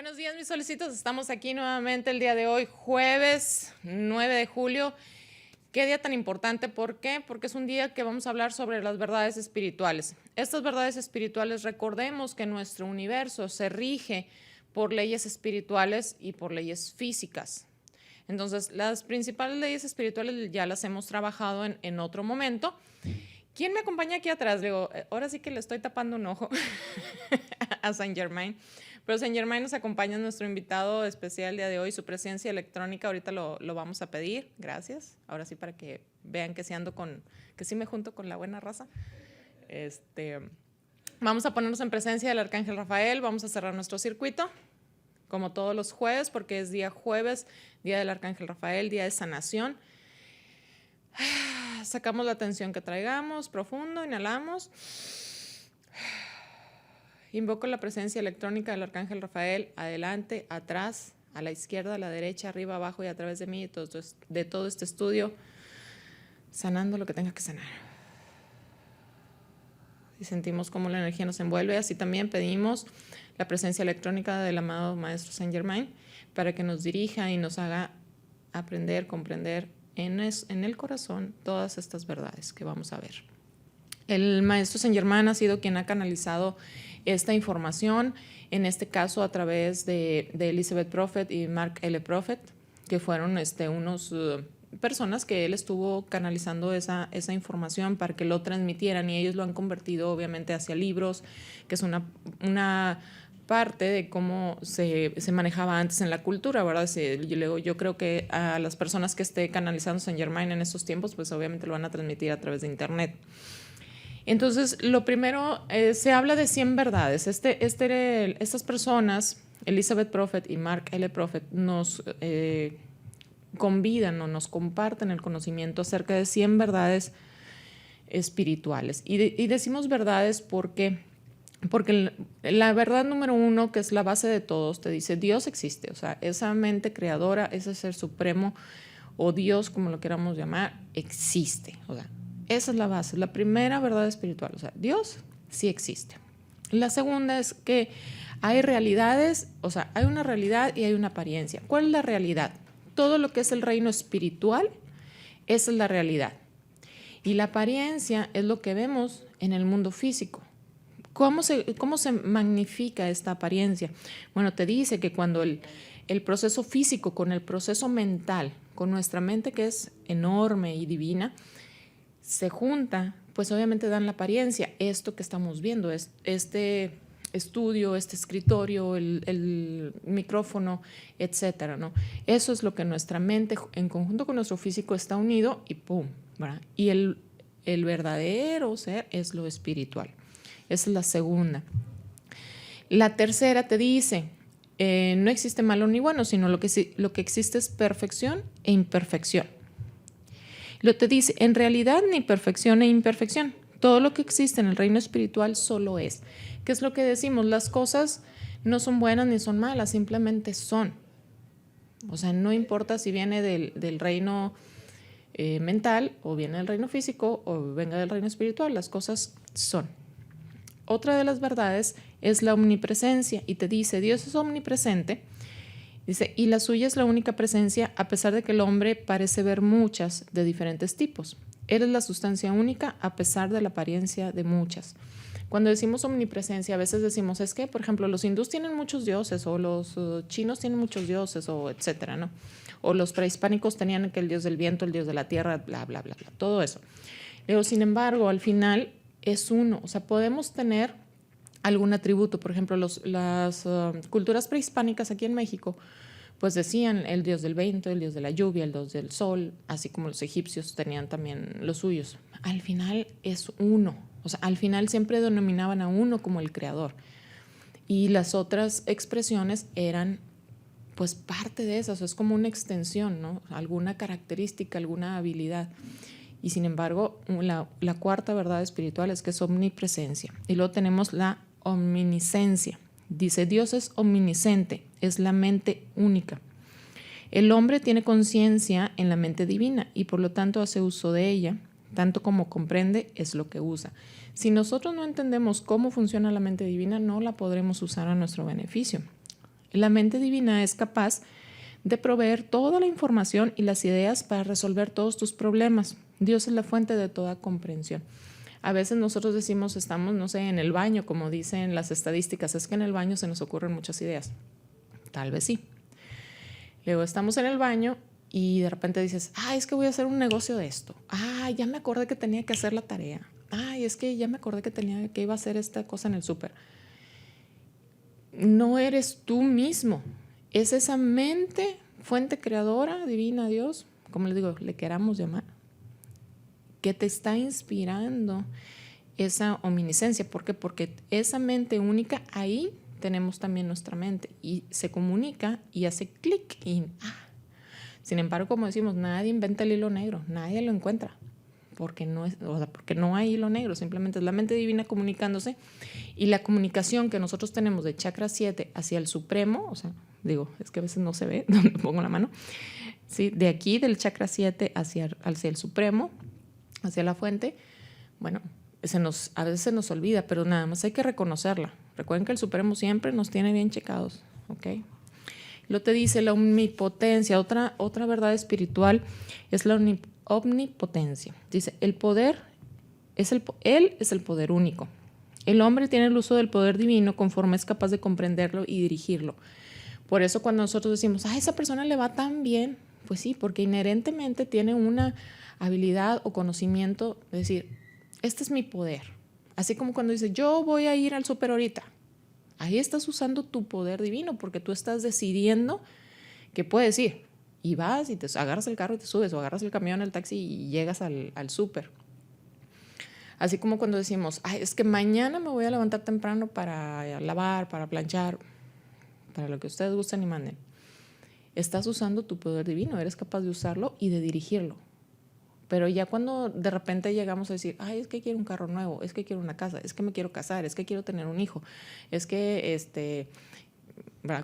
Buenos días, mis solecitos. Estamos aquí nuevamente el día de hoy, jueves 9 de julio. ¿Qué día tan importante? ¿Por qué? Porque es un día que vamos a hablar sobre las verdades espirituales. Estas verdades espirituales, recordemos que nuestro universo se rige por leyes espirituales y por leyes físicas. Entonces, las principales leyes espirituales ya las hemos trabajado en otro momento. ¿Quién me acompaña aquí atrás? Digo, ahora sí que le estoy tapando un ojo a Saint Germain. Pero Saint Germain nos acompaña, nuestro invitado especial el día de hoy, su presencia electrónica, ahorita lo vamos a pedir, gracias. Ahora sí, para que vean que sí que sí me junto con la buena raza. Vamos a ponernos en presencia del Arcángel Rafael, vamos a cerrar nuestro circuito, como todos los jueves, porque es día jueves, día del Arcángel Rafael, día de sanación. Sacamos la tensión que traigamos, profundo, inhalamos. Invoco la presencia electrónica del Arcángel Rafael, adelante, atrás, a la izquierda, a la derecha, arriba, abajo y a través de mí, de todo este estudio, sanando lo que tenga que sanar. Y sentimos cómo la energía nos envuelve, así también pedimos la presencia electrónica del amado Maestro Saint Germain para que nos dirija y nos haga aprender, comprender en el corazón todas estas verdades que vamos a ver. El Maestro Saint Germain ha sido quien ha canalizado esta información, en este caso a través de Elizabeth Prophet y Mark L. Prophet, que fueron unos personas que él estuvo canalizando esa información para que lo transmitieran, y ellos lo han convertido obviamente hacia libros, que es una parte de cómo se manejaba antes en la cultura, ¿verdad? Yo creo que a las personas que esté canalizando Saint Germain en estos tiempos, pues obviamente lo van a transmitir a través de internet. Entonces, lo primero, se habla de 100 verdades. Estas personas, Elizabeth Prophet y Mark L. Prophet, nos convidan o nos comparten el conocimiento acerca de 100 verdades espirituales. Y decimos verdades porque la verdad número uno, que es la base de todos, te dice Dios existe. O sea, esa mente creadora, ese ser supremo o Dios, como lo queramos llamar, existe. O sea, esa es la base, la primera verdad espiritual. O sea, Dios sí existe. La segunda es que hay realidades, o sea, hay una realidad y hay una apariencia. ¿Cuál es la realidad? Todo lo que es el reino espiritual, esa es la realidad. Y la apariencia es lo que vemos en el mundo físico. ¿Cómo se magnifica esta apariencia? Bueno, te dice que cuando el proceso físico con el proceso mental, con nuestra mente que es enorme y divina, se junta, pues obviamente dan la apariencia. Esto que estamos viendo, este estudio, este escritorio, el micrófono, etcétera, ¿no? Eso es lo que nuestra mente, en conjunto con nuestro físico, está unido y ¡pum! ¿Verdad? Y el verdadero ser es lo espiritual. Esa es la segunda. La tercera te dice, no existe malo ni bueno, sino lo que existe es perfección e imperfección. Lo te dice, en realidad ni perfección e imperfección. Todo lo que existe en el reino espiritual solo es. ¿Qué es lo que decimos? Las cosas no son buenas ni son malas, simplemente son. O sea, no importa si viene del reino mental o viene del reino físico o venga del reino espiritual, las cosas son. Otra de las verdades es la omnipresencia, y te dice, Dios es omnipresente. Dice, y la suya es la única presencia, a pesar de que el hombre parece ver muchas de diferentes tipos. Él es la sustancia única, a pesar de la apariencia de muchas. Cuando decimos omnipresencia, a veces decimos, es que, por ejemplo, los hindús tienen muchos dioses, o los chinos tienen muchos dioses, o etcétera, ¿no? O los prehispánicos tenían que el dios del viento, el dios de la tierra, bla, bla, bla, bla, todo eso. Pero, sin embargo, al final es uno. O sea, podemos tener algún atributo. Por ejemplo, las culturas prehispánicas aquí en México, pues decían el dios del viento, el dios de la lluvia, el dios del sol, así como los egipcios tenían también los suyos. Al final es uno. O sea, al final siempre denominaban a uno como el creador. Y las otras expresiones eran pues parte de esas. O sea, es como una extensión, ¿no? Alguna característica, alguna habilidad. Y sin embargo, la cuarta verdad espiritual es que es omnipresencia. Y luego tenemos la omniscencia. Dice, Dios es omnisciente, es la mente única. El hombre tiene conciencia en la mente divina y por lo tanto hace uso de ella, tanto como comprende es lo que usa. Si nosotros no entendemos cómo funciona la mente divina, no la podremos usar a nuestro beneficio. La mente divina es capaz de proveer toda la información y las ideas para resolver todos tus problemas. Dios es la fuente de toda comprensión. A veces nosotros decimos, estamos, no sé, en el baño, como dicen las estadísticas, es que en el baño se nos ocurren muchas ideas. Tal vez sí. Luego estamos en el baño y de repente dices, es que voy a hacer un negocio de esto. Ya me acordé que tenía que hacer la tarea. Es que ya me acordé que iba a hacer esta cosa en el súper. No eres tú mismo. Es esa mente, fuente creadora, divina, Dios, como les digo, le queramos llamar, que te está inspirando esa omnisciencia. ¿Por qué? Porque esa mente única, ahí tenemos también nuestra mente y se comunica y hace clic. Sin embargo, como decimos, nadie inventa el hilo negro, nadie lo encuentra, porque no hay hilo negro, simplemente es la mente divina comunicándose. Y la comunicación que nosotros tenemos de chakra 7 hacia el supremo, es que a veces no se ve donde pongo la mano, ¿sí? De aquí del chakra 7 hacia el supremo, hacia la fuente, bueno, a veces se nos olvida, pero nada más hay que reconocerla. Recuerden que el supremo siempre nos tiene bien checados, ¿ok? Lo te dice la omnipotencia. Otra verdad espiritual es la omnipotencia. Dice, el poder él es el poder único. El hombre tiene el uso del poder divino conforme es capaz de comprenderlo y dirigirlo. Por eso cuando nosotros decimos, esa persona le va tan bien, pues sí, porque inherentemente tiene una habilidad o conocimiento de decir, este es mi poder. Así como cuando dices, yo voy a ir al súper ahorita. Ahí estás usando tu poder divino porque tú estás decidiendo que puedes ir. Y vas y te agarras el carro y te subes, o agarras el camión, el taxi y llegas al súper. Así como cuando decimos, es que mañana me voy a levantar temprano para lavar, para planchar, para lo que ustedes gusten y manden. Estás usando tu poder divino, eres capaz de usarlo y de dirigirlo. Pero ya cuando de repente llegamos a decir, es que quiero un carro nuevo, es que quiero una casa, es que me quiero casar, es que quiero tener un hijo, es que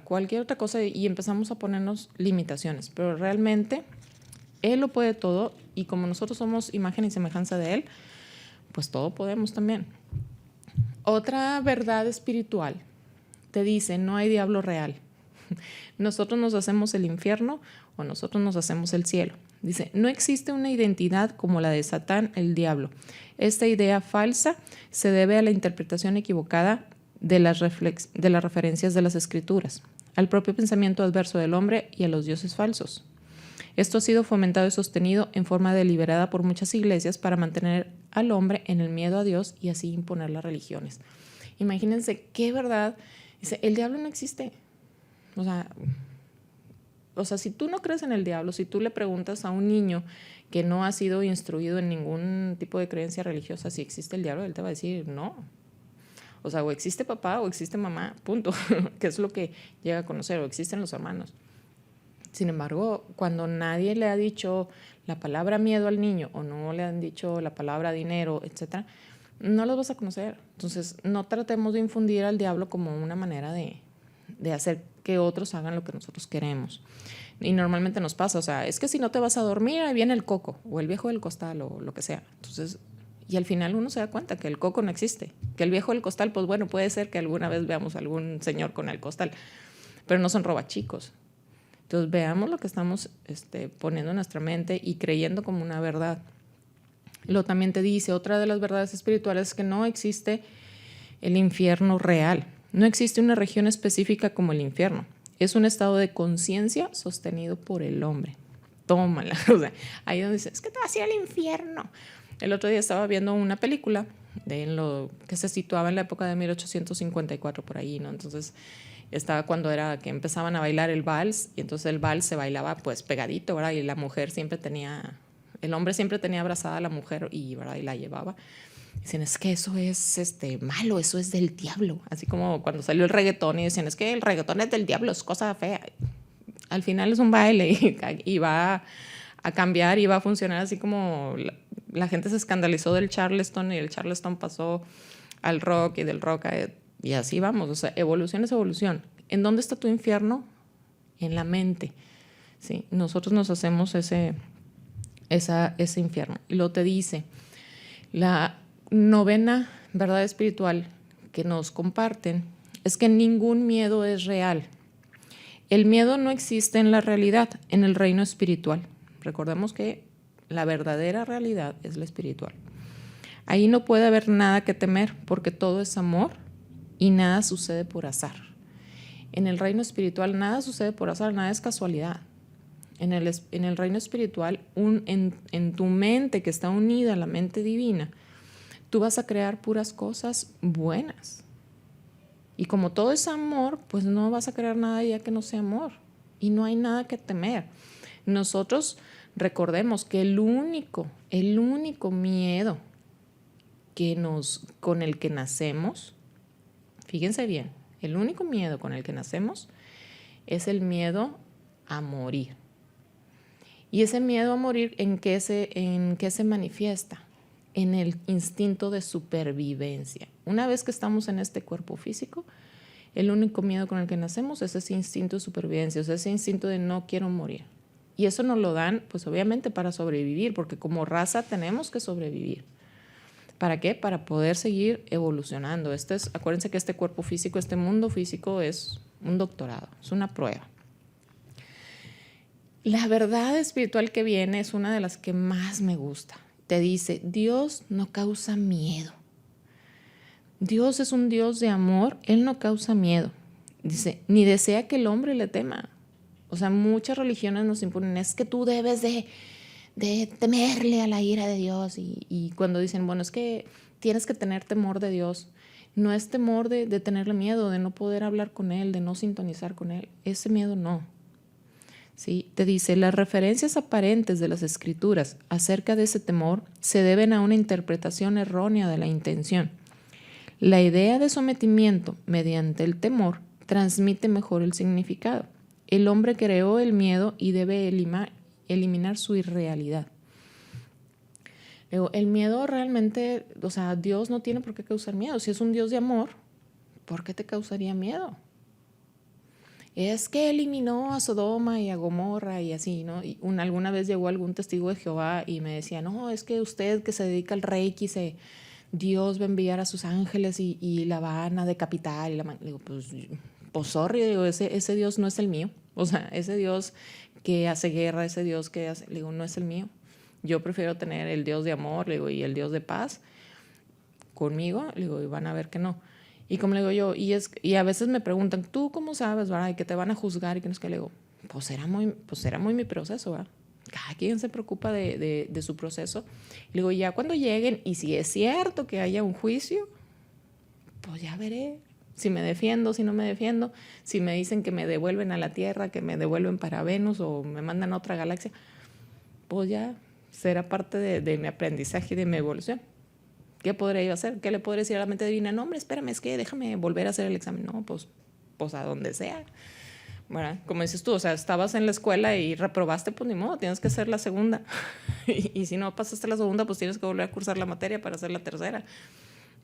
cualquier otra cosa, y empezamos a ponernos limitaciones. Pero realmente Él lo puede todo, y como nosotros somos imagen y semejanza de Él, pues todo podemos también. Otra verdad espiritual te dice, no hay diablo real. Nosotros nos hacemos el infierno o nosotros nos hacemos el cielo. Dice, no existe una identidad como la de Satán, el diablo. Esta idea falsa se debe a la interpretación equivocada de las referencias de las escrituras, al propio pensamiento adverso del hombre y a los dioses falsos. Esto ha sido fomentado y sostenido en forma deliberada por muchas iglesias para mantener al hombre en el miedo a Dios y así imponer las religiones. Imagínense qué verdad. Dice, el diablo no existe. O sea, si tú no crees en el diablo, si tú le preguntas a un niño que no ha sido instruido en ningún tipo de creencia religiosa si existe el diablo, él te va a decir no. O sea, o existe papá o existe mamá, punto, que es lo que llega a conocer, o existen los hermanos. Sin embargo, cuando nadie le ha dicho la palabra miedo al niño o no le han dicho la palabra dinero, etcétera, no los vas a conocer. Entonces, no tratemos de infundir al diablo como una manera de hacer que otros hagan lo que nosotros queremos. Y normalmente nos pasa, o sea, es que si no te vas a dormir, ahí viene el coco o el viejo del costal o lo que sea. Entonces, y al final uno se da cuenta que el coco no existe, que el viejo del costal, pues bueno, puede ser que alguna vez veamos a algún señor con el costal, pero no son robachicos. Entonces, veamos lo que estamos poniendo en nuestra mente y creyendo como una verdad. Lo también te dice, otra de las verdades espirituales es que no existe el infierno real. No existe una región específica como el infierno. Es un estado de conciencia sostenido por el hombre. Tómala. O sea, ahí donde dice, es que te vas a ir al infierno. El otro día estaba viendo una película que se situaba en la época de 1854 por ahí, ¿no? Entonces estaba cuando era que empezaban a bailar el vals, y entonces el vals se bailaba pues pegadito, ¿verdad? Y el hombre siempre tenía abrazada a la mujer ¿verdad? Y la llevaba. Dicen, es que eso es malo, eso es del diablo. Así como cuando salió el reggaetón y decían, es que el reggaetón es del diablo, es cosa fea. Al final es un baile y va a cambiar y va a funcionar así como la gente se escandalizó del Charleston y el Charleston pasó al rock y del rock y así vamos. O sea, evolución es evolución. ¿En dónde está tu infierno? En la mente. ¿Sí? Nosotros nos hacemos ese infierno. Y lo te dice, la novena verdad espiritual que nos comparten es que ningún miedo es real. El miedo no existe en la realidad, en el reino espiritual. Recordemos que la verdadera realidad es la espiritual. Ahí no puede haber nada que temer porque todo es amor y nada sucede por azar. En el reino espiritual nada sucede por azar, nada es casualidad. En el reino espiritual, en tu mente que está unida a la mente divina, tú vas a crear puras cosas buenas. Y como todo es amor, pues no vas a crear nada ya que no sea amor. Y no hay nada que temer. Nosotros recordemos que el único miedo con el que nacemos, fíjense bien, el único miedo con el que nacemos es el miedo a morir. Y ese miedo a morir, ¿en qué se manifiesta? En el instinto de supervivencia. Una vez que estamos en este cuerpo físico, el único miedo con el que nacemos es ese instinto de supervivencia, o sea, ese instinto de no quiero morir. Y eso nos lo dan, pues obviamente para sobrevivir, porque como raza tenemos que sobrevivir. ¿Para qué? Para poder seguir evolucionando. Acuérdense que este cuerpo físico, este mundo físico es un doctorado, es una prueba. La verdad espiritual que viene es una de las que más me gusta. Te dice, Dios no causa miedo. Dios es un Dios de amor, Él no causa miedo. Dice, ni desea que el hombre le tema. O sea, muchas religiones nos imponen, es que tú debes de temerle a la ira de Dios. Y cuando dicen, bueno, es que tienes que tener temor de Dios. No es temor de tenerle miedo, de no poder hablar con Él, de no sintonizar con Él. Ese miedo no. ¿Sí? Te dice, las referencias aparentes de las escrituras acerca de ese temor se deben a una interpretación errónea de la intención. La idea de sometimiento mediante el temor transmite mejor el significado. El hombre creó el miedo y debe eliminar su irrealidad. El miedo realmente, o sea, Dios no tiene por qué causar miedo. Si es un Dios de amor, ¿por qué te causaría miedo? Es que eliminó a Sodoma y a Gomorra y así, ¿no? Y alguna vez llegó algún testigo de Jehová y me decía, no, es que usted que se dedica al Reiki, Dios va a enviar a sus ángeles y la van a decapitar. Digo, pues sorry, digo, ese Dios no es el mío. O sea, ese Dios que hace guerra, ese Dios que hace, digo, no es el mío. Yo prefiero tener el Dios de amor, digo, y el Dios de paz conmigo, digo, y van a ver que no. Y como le digo yo, y a veces me preguntan, ¿tú cómo sabes, verdad? Y que te van a juzgar y que no es que le digo, pues era muy mi proceso, ¿verdad? Cada quien se preocupa de su proceso. Y le digo, ya cuando lleguen, y si es cierto que haya un juicio, pues ya veré si me defiendo, si no me defiendo, si me dicen que me devuelven a la Tierra, que me devuelven para Venus o me mandan a otra galaxia, pues ya será parte de mi aprendizaje y de mi evolución. ¿Qué podría yo hacer? ¿Qué le podría decir a la mente divina? No, hombre, espérame, es que déjame volver a hacer el examen. No, pues a donde sea. Bueno, como dices tú, o sea, estabas en la escuela y reprobaste, pues ni modo, tienes que hacer la segunda. y si no pasaste la segunda, pues tienes que volver a cursar la materia para hacer la tercera.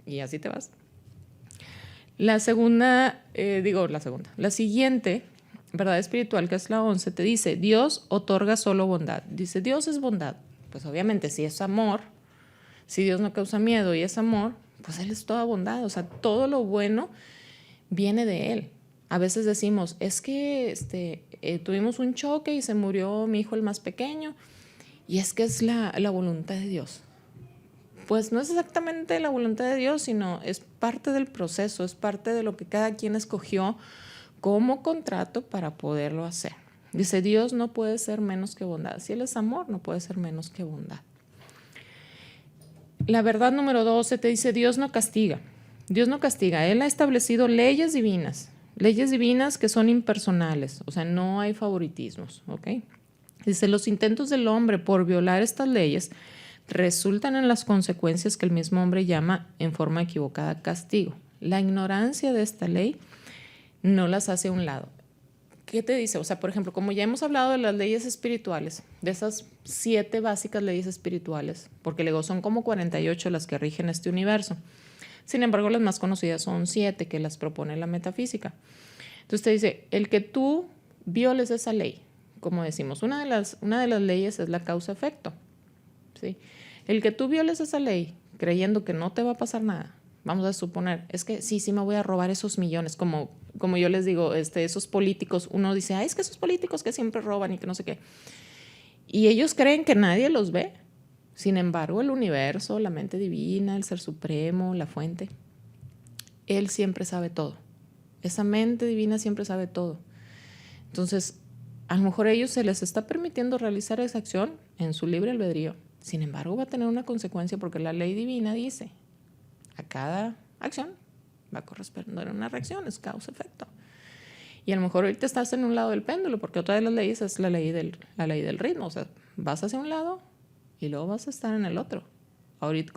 Y así te vas. La siguiente, verdad espiritual, que es la 11, te dice, Dios otorga solo bondad. Dice, Dios es bondad. Pues obviamente, si es amor, si Dios no causa miedo y es amor, pues Él es toda bondad. O sea, todo lo bueno viene de Él. A veces decimos, es que tuvimos un choque y se murió mi hijo el más pequeño, y es que es la voluntad de Dios. Pues no es exactamente la voluntad de Dios, sino es parte del proceso, es parte de lo que cada quien escogió como contrato para poderlo hacer. Dice, Dios no puede ser menos que bondad. Si Él es amor, no puede ser menos que bondad. La verdad número 12 te dice, Dios no castiga. Dios no castiga. Él ha establecido leyes divinas que son impersonales, o sea, no hay favoritismos, ¿ok? Dice, los intentos del hombre por violar estas leyes resultan en las consecuencias que el mismo hombre llama en forma equivocada castigo. La ignorancia de esta ley no las hace a un lado. ¿Qué te dice? O sea, por ejemplo, como ya hemos hablado de las leyes espirituales, de esas 7 básicas leyes espirituales, porque luego son como 48 las que rigen este universo. Sin embargo, las más conocidas son 7 que las propone la metafísica. Entonces te dice, el que tú violes esa ley, como decimos, una de las leyes es la causa-efecto, ¿sí? El que tú violes esa ley creyendo que no te va a pasar nada, vamos a suponer, es que sí me voy a robar esos millones, como como yo les digo, esos políticos, uno dice, ay, es que esos políticos que siempre roban y que no sé qué. Y ellos creen que nadie los ve. Sin embargo, el universo, la mente divina, el ser supremo, la fuente, él siempre sabe todo. Esa mente divina siempre sabe todo. Entonces, a lo mejor a ellos se les está permitiendo realizar esa acción en su libre albedrío. Sin embargo, va a tener una consecuencia porque la ley divina dice, a cada acción va a corresponder una reacción, es causa-efecto. Y a lo mejor ahorita estás en un lado del péndulo, porque otra de las leyes es la ley del ritmo. O sea, vas hacia un lado y luego vas a estar en el otro. Ahorita,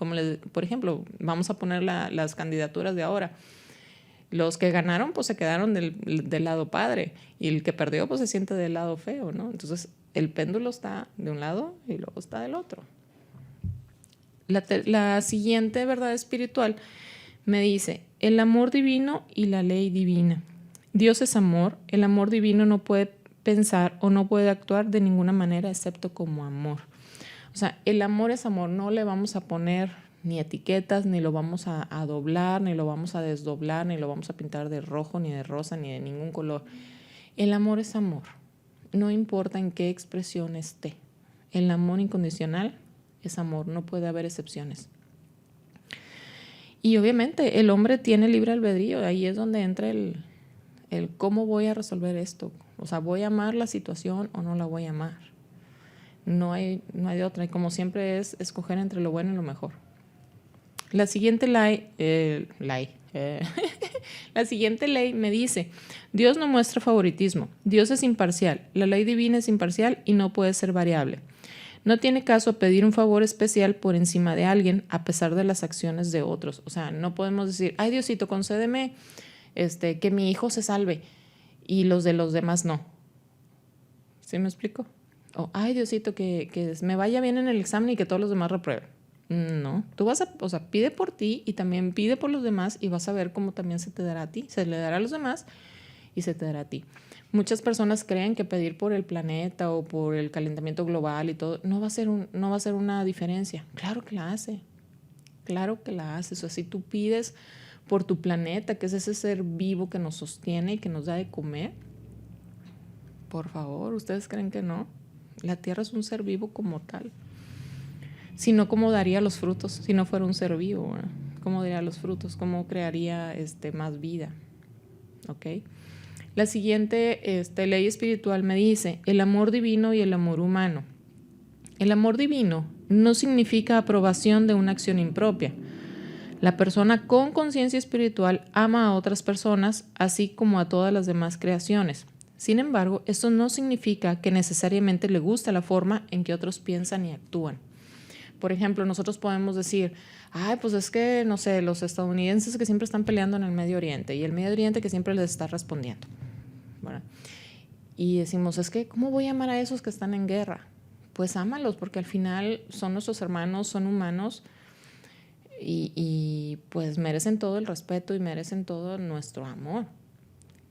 por ejemplo, vamos a poner las candidaturas de ahora. Los que ganaron, pues se quedaron del lado padre. Y el que perdió, pues se siente del lado feo, ¿no? Entonces, el péndulo está de un lado y luego está del otro. La siguiente verdad espiritual me dice, el amor divino y la ley divina. Dios es amor, el amor divino no puede pensar o no puede actuar de ninguna manera excepto como amor. O sea, el amor es amor, no le vamos a poner ni etiquetas, ni lo vamos a doblar, ni lo vamos a desdoblar, ni lo vamos a pintar de rojo, ni de rosa, ni de ningún color. El amor es amor, no importa en qué expresión esté. El amor incondicional es amor, no puede haber excepciones. Y obviamente el hombre tiene libre albedrío, ahí es donde entra el cómo voy a resolver esto. O sea, ¿voy a amar la situación o no la voy a amar? No hay de otra. Y como siempre es escoger entre lo bueno y lo mejor. La siguiente la siguiente ley me dice, Dios no muestra favoritismo. Dios es imparcial. La ley divina es imparcial y no puede ser variable. No tiene caso pedir un favor especial por encima de alguien a pesar de las acciones de otros. O sea, no podemos decir, ay Diosito, concédeme que mi hijo se salve y los de los demás no. ¿Sí me explico? O, ay Diosito, que me vaya bien en el examen y que todos los demás reprueben. No, tú pide por ti y también pide por los demás y vas a ver cómo también se te dará a ti. Se le dará a los demás y se te dará a ti. Muchas personas creen que pedir por el planeta o por el calentamiento global y todo no va a ser una diferencia. Claro que la hace. Claro que la hace. O sea, si tú pides por tu planeta, que es ese ser vivo que nos sostiene y que nos da de comer, por favor, ¿ustedes creen que no? La tierra es un ser vivo como tal. Si no, ¿cómo daría los frutos? Si no fuera un ser vivo, ¿verdad? ¿Cómo daría los frutos? ¿Cómo crearía más vida? ¿Ok? La siguiente ley espiritual me dice, el amor divino y el amor humano. El amor divino no significa aprobación de una acción impropia. La persona con conciencia espiritual ama a otras personas, así como a todas las demás creaciones. Sin embargo, esto no significa que necesariamente le gusta la forma en que otros piensan y actúan. Por ejemplo, nosotros podemos decir, ay, pues es que, no sé, los estadounidenses que siempre están peleando en el Medio Oriente y el Medio Oriente que siempre les está respondiendo. Bueno, y decimos, es que, ¿cómo voy a amar a esos que están en guerra? Pues ámalos, porque al final son nuestros hermanos, son humanos y pues merecen todo el respeto y merecen todo nuestro amor.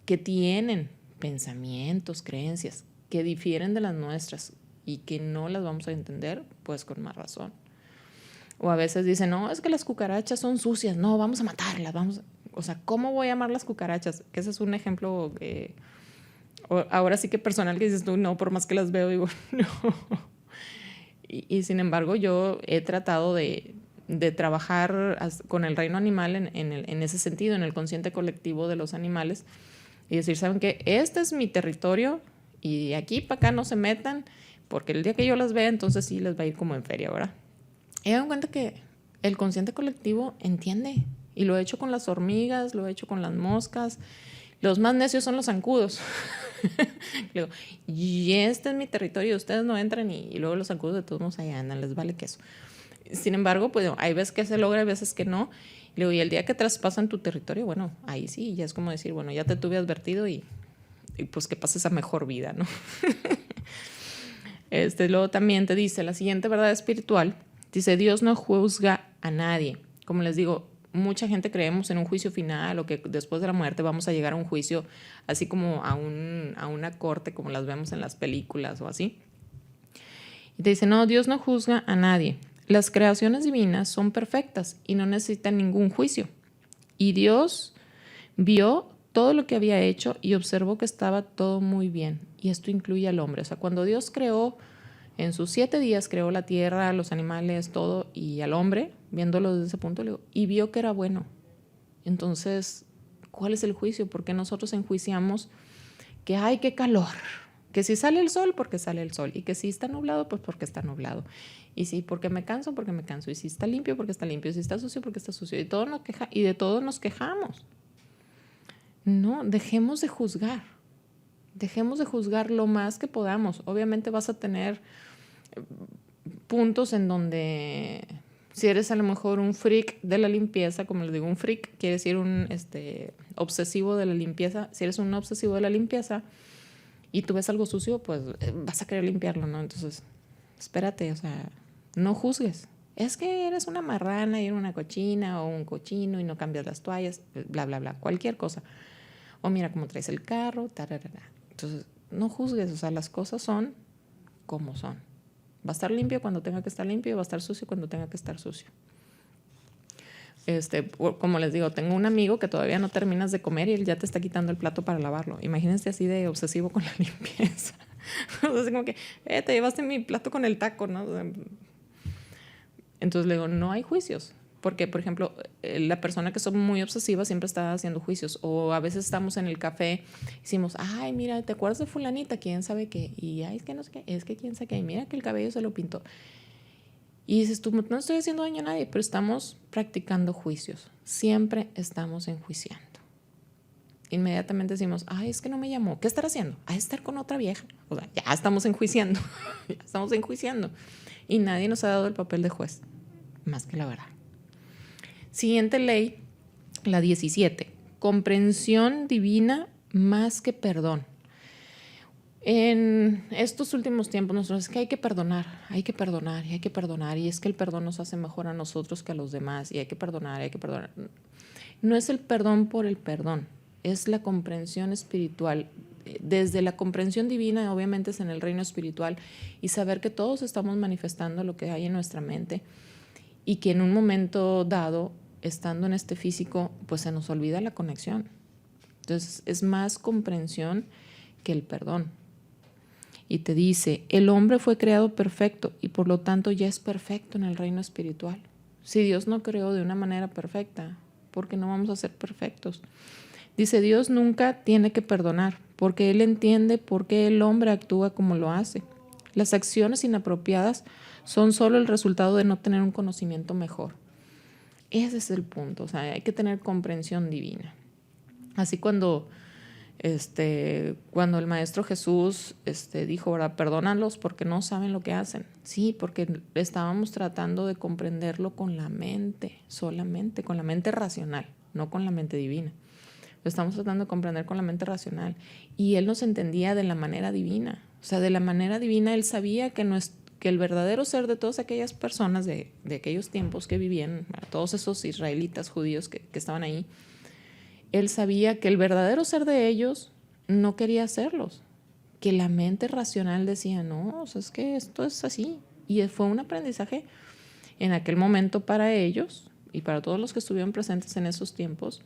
Que tienen pensamientos, creencias que difieren de las nuestras y que no las vamos a entender, pues con más razón. O a veces dicen, no, es que las cucarachas son sucias, no, vamos a matarlas, o sea, ¿cómo voy a amar las cucarachas? Que ese es un ejemplo, ahora sí que personal, que dices tú, no, por más que las veo, digo, no. Y sin embargo, yo he tratado de trabajar con el reino animal en ese sentido, en el consciente colectivo de los animales, y decir, ¿saben qué? Este es mi territorio y de aquí para acá no se metan, porque el día que yo las vea, entonces sí les va a ir como en feria, ¿verdad? Y me doy cuenta que el consciente colectivo entiende, y lo he hecho con las hormigas, lo he hecho con las moscas. Los más necios son los zancudos. Digo, y este es mi territorio, ustedes no entran, y luego los zancudos de todos modos allá andan, les vale queso. Sin embargo, pues hay veces que se logra, hay veces que no. Y el día que traspasan tu territorio, bueno, ahí sí, ya es como decir, bueno, ya te tuve advertido y pues que pases a mejor vida, ¿no? Luego también te dice, la siguiente verdad espiritual, dice, Dios no juzga a nadie. Como les digo, mucha gente creemos en un juicio final o que después de la muerte vamos a llegar a un juicio así como a una corte como las vemos en las películas o así. Y te dice, no, Dios no juzga a nadie. Las creaciones divinas son perfectas y no necesitan ningún juicio. Y Dios vio todo lo que había hecho y observó que estaba todo muy bien. Y esto incluye al hombre. O sea, cuando Dios creó, en sus 7 días creó la tierra, los animales, todo, y al hombre, viéndolo desde ese punto, le digo, y vio que era bueno. Entonces, ¿cuál es el juicio? Porque nosotros enjuiciamos que hay qué calor, que si sale el sol, porque sale el sol, y que si está nublado, pues porque está nublado, y si porque me canso, porque me canso, y si está limpio, porque está limpio, y si está sucio, porque está sucio, y de todo nos quejamos. No, dejemos de juzgar lo más que podamos. Obviamente vas a tener puntos en donde, si eres a lo mejor un freak de la limpieza, como les digo, un freak quiere decir un obsesivo de la limpieza. Si eres un obsesivo de la limpieza y tú ves algo sucio, pues vas a querer limpiarlo, ¿no? Entonces, espérate, o sea, no juzgues. Es que eres una marrana y eres una cochina o un cochino y no cambias las toallas, bla, bla, bla, cualquier cosa. O mira cómo traes el carro, tararara. Entonces, no juzgues, o sea, las cosas son como son. Va a estar limpio cuando tenga que estar limpio y va a estar sucio cuando tenga que estar sucio. Como les digo, tengo un amigo que todavía no terminas de comer y él ya te está quitando el plato para lavarlo. Imagínense así de obsesivo con la limpieza. O sea, como que, te llevaste mi plato con el taco, ¿no? Entonces le digo, no hay juicios. Porque, por ejemplo, la persona que son muy obsesiva siempre está haciendo juicios. O a veces estamos en el café y decimos, ay, mira, ¿te acuerdas de fulanita? ¿Quién sabe qué? Y, ay, es que no sé qué, es que quién sabe qué. Y mira que el cabello se lo pintó. Y dices tú, no estoy haciendo daño a nadie, pero estamos practicando juicios. Siempre estamos enjuiciando. Inmediatamente decimos, ay, es que no me llamó. ¿Qué estar haciendo? A estar con otra vieja. O sea, ya estamos enjuiciando. Ya estamos enjuiciando. Y nadie nos ha dado el papel de juez, más que la verdad. Siguiente ley, la 17. Comprensión divina más que perdón. En estos últimos tiempos nosotros es que hay que perdonar y hay que perdonar, y es que el perdón nos hace mejor a nosotros que a los demás, y hay que perdonar. No es el perdón por el perdón, es la comprensión espiritual. Desde la comprensión divina, obviamente es en el reino espiritual, y saber que todos estamos manifestando lo que hay en nuestra mente, y que en un momento dado, estando en este físico, pues se nos olvida la conexión. Entonces es más comprensión que el perdón. Y te dice, el hombre fue creado perfecto y por lo tanto ya es perfecto en el reino espiritual. Si Dios no creó de una manera perfecta, ¿por qué no vamos a ser perfectos? Dice, Dios nunca tiene que perdonar porque Él entiende por qué el hombre actúa como lo hace. Las acciones inapropiadas son solo el resultado de no tener un conocimiento mejor. Ese es el punto, o sea, hay que tener comprensión divina. Así cuando el Maestro Jesús dijo, ahora perdónalos porque no saben lo que hacen. Sí, porque estábamos tratando de comprenderlo con la mente, solamente, con la mente racional, no con la mente divina. Lo estamos tratando de comprender con la mente racional. Y Él nos entendía de la manera divina. O sea, de la manera divina Él sabía que el verdadero ser de todas aquellas personas de aquellos tiempos que vivían, todos esos israelitas judíos que estaban ahí, Él sabía que el verdadero ser de ellos no quería hacerlos, que la mente racional decía, no, o sea, es que esto es así. Y fue un aprendizaje en aquel momento para ellos y para todos los que estuvieron presentes en esos tiempos.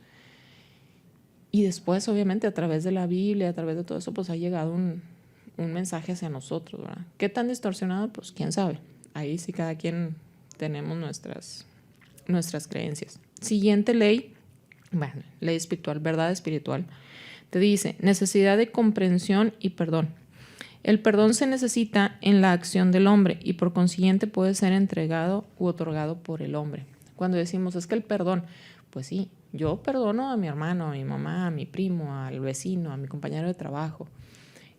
Y después, obviamente, a través de la Biblia, a través de todo eso, pues ha llegado un mensaje hacia nosotros, ¿verdad? ¿Qué tan distorsionado? Pues quién sabe. Ahí sí cada quien tenemos nuestras creencias. Siguiente ley, bueno, ley espiritual, verdad espiritual. Te dice, necesidad de comprensión y perdón. El perdón se necesita en la acción del hombre y por consiguiente puede ser entregado u otorgado por el hombre. Cuando decimos, es que el perdón, pues sí, yo perdono a mi hermano, a mi mamá, a mi primo, al vecino, a mi compañero de trabajo.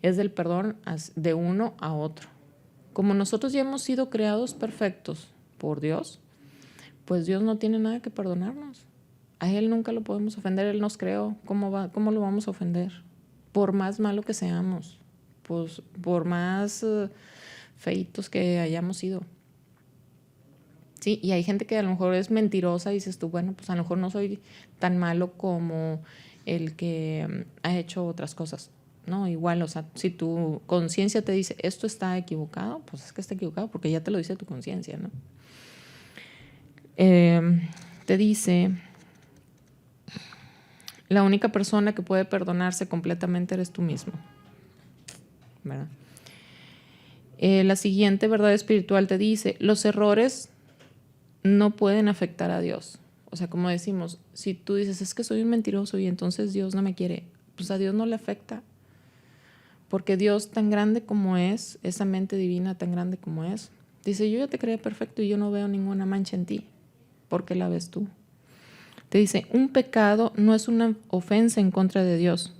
Es del perdón de uno a otro. Como nosotros ya hemos sido creados perfectos por Dios, pues Dios no tiene nada que perdonarnos. A Él nunca lo podemos ofender, Él nos creó. ¿Cómo lo vamos a ofender? Por más malo que seamos, pues, por más feitos que hayamos sido. Sí, y hay gente que a lo mejor es mentirosa y dices tú, bueno, pues a lo mejor no soy tan malo como el que ha hecho otras cosas. No, igual, o sea, si tu conciencia te dice esto está equivocado, pues es que está equivocado porque ya te lo dice tu conciencia, ¿no? Te dice La única persona que puede perdonarse completamente eres tú mismo, ¿verdad? La siguiente verdad espiritual te dice, los errores no pueden afectar a Dios. O sea, como decimos, si tú dices, es que soy un mentiroso y entonces Dios no me quiere, pues a Dios no le afecta. Porque Dios tan grande como es, esa mente divina tan grande como es, dice, yo ya te creé perfecto y yo no veo ninguna mancha en ti. ¿Por qué la ves tú? Te dice, un pecado no es una ofensa en contra de Dios.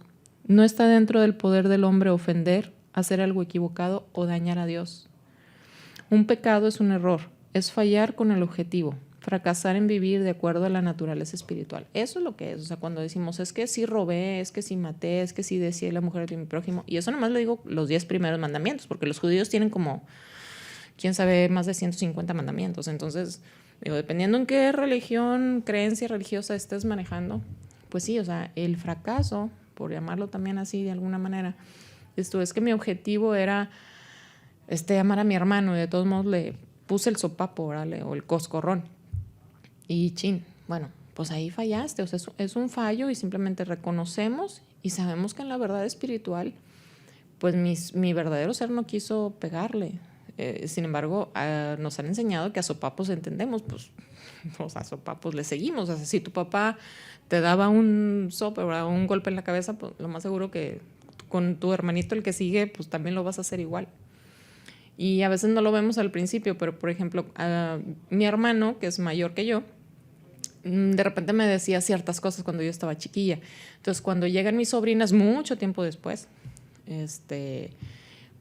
No está dentro del poder del hombre ofender, hacer algo equivocado o dañar a Dios. Un pecado es un error, es fallar con el objetivo, fracasar en vivir de acuerdo a la naturaleza espiritual. Eso es lo que es. O sea, cuando decimos, es que sí robé, es que sí maté, es que sí decía la mujer de mi prójimo, y eso nomás lo digo los 10 primeros mandamientos, porque los judíos tienen como, quién sabe, más de 150 mandamientos. Entonces, digo, dependiendo en qué religión, creencia religiosa estés manejando, pues sí, o sea, el fracaso, por llamarlo también así de alguna manera, esto es que mi objetivo era amar a mi hermano y de todos modos le puse el sopapo, ¿vale? O el coscorrón. Y chin, bueno, pues ahí fallaste. O sea, es un fallo y simplemente reconocemos y sabemos que en la verdad espiritual, pues mi verdadero ser no quiso pegarle. Sin embargo, nos han enseñado que a sopapos entendemos, pues, o sea, a sopapos le seguimos. O sea, si tu papá te daba un sope, ¿verdad? Un golpe en la cabeza, pues lo más seguro que con tu hermanito, el que sigue, pues también lo vas a hacer igual. Y a veces no lo vemos al principio, pero por ejemplo, mi hermano, que es mayor que yo, de repente me decía ciertas cosas cuando yo estaba chiquilla. Entonces, cuando llegan mis sobrinas, mucho tiempo después,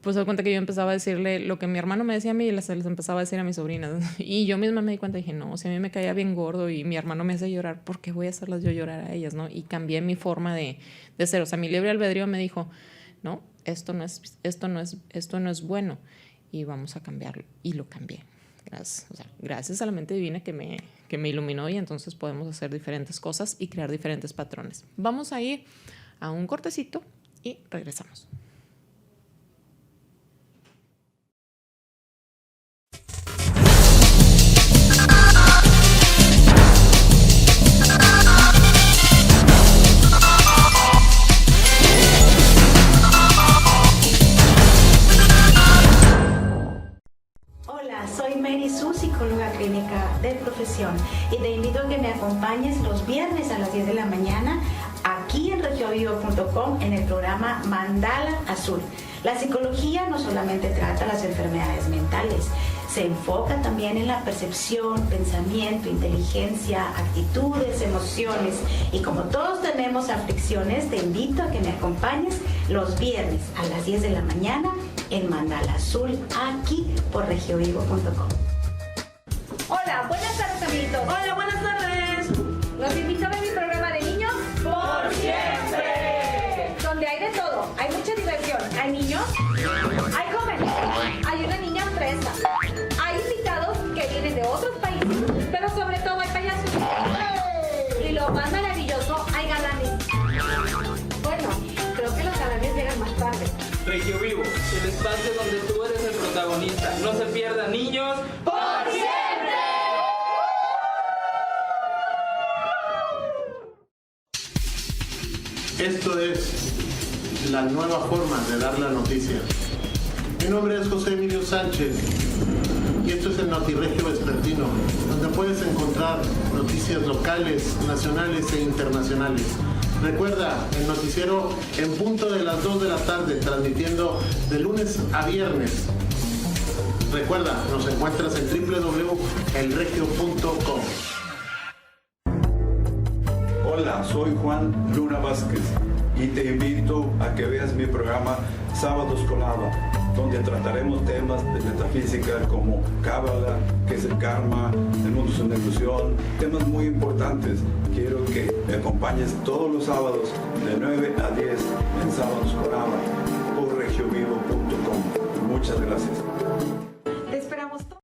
pues doy cuenta que yo empezaba a decirle lo que mi hermano me decía a mí y les empezaba a decir a mis sobrinas. Y yo misma me di cuenta y dije, no, si a mí me caía bien gordo y mi hermano me hace llorar, ¿por qué voy a hacerlas yo llorar a ellas, no? Y cambié mi forma de ser. O sea, mi libre albedrío me dijo, no, esto no es bueno y vamos a cambiarlo. Y lo cambié. Gracias a la mente divina que me iluminó, y entonces podemos hacer diferentes cosas y crear diferentes patrones. Vamos a ir a un cortecito y regresamos. Soy Mary Su, psicóloga clínica de profesión, y te invito a que me acompañes los viernes a las 10 de la mañana aquí en regiovivo.com en el programa Mandala Azul. La psicología no solamente trata las enfermedades mentales, se enfoca también en la percepción, pensamiento, inteligencia, actitudes, emociones, y como todos tenemos aflicciones, te invito a que me acompañes los viernes a las 10 de la mañana en Mandala Azul, aquí por regiovivo.com. Hola, buenas tardes, amiguitos. Hola, buenas tardes. Los invito a ver mi programa de niños ¡Por siempre! donde hay de todo. Hay mucha diversión. Hay niños, hay jóvenes, hay una niña fresa, hay invitados que vienen de otros países, pero sobre todo hay payasos. Y lo más maravilloso, hay galanes. Bueno, creo que los galanes llegan más tarde. Regio Vivo, el espacio donde tú eres el protagonista. No se pierdan, niños. ¡Por siempre! Esto es la nueva forma de dar la noticia. Mi nombre es José Emilio Sánchez y esto es el Notiregio Vespertino, donde puedes encontrar noticias locales, nacionales e internacionales. Recuerda, el noticiero en punto de las 2 de la tarde, transmitiendo de lunes a viernes. Recuerda, nos encuentras en www.elregio.com. Hola, soy Juan Luna Vázquez y te invito a que veas mi programa Sábados con Ava, donde trataremos temas de metafísica como Cábala, qué es el karma, el mundo sin ilusión, temas muy importantes. Quiero que me acompañes todos los sábados de 9 a 10 en Sábados con Ava por regiovivo.com. Muchas gracias. Te esperamos todos.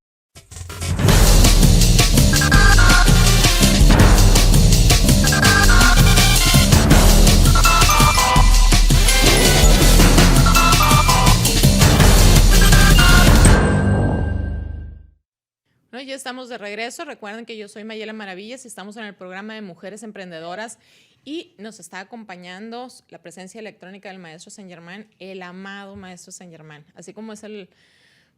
Ya estamos de regreso. Recuerden que yo soy Mayela Maravillas y estamos en el programa de Mujeres Emprendedoras. Y nos está acompañando la presencia electrónica del maestro Saint Germain, el amado maestro Saint Germain. Así como es el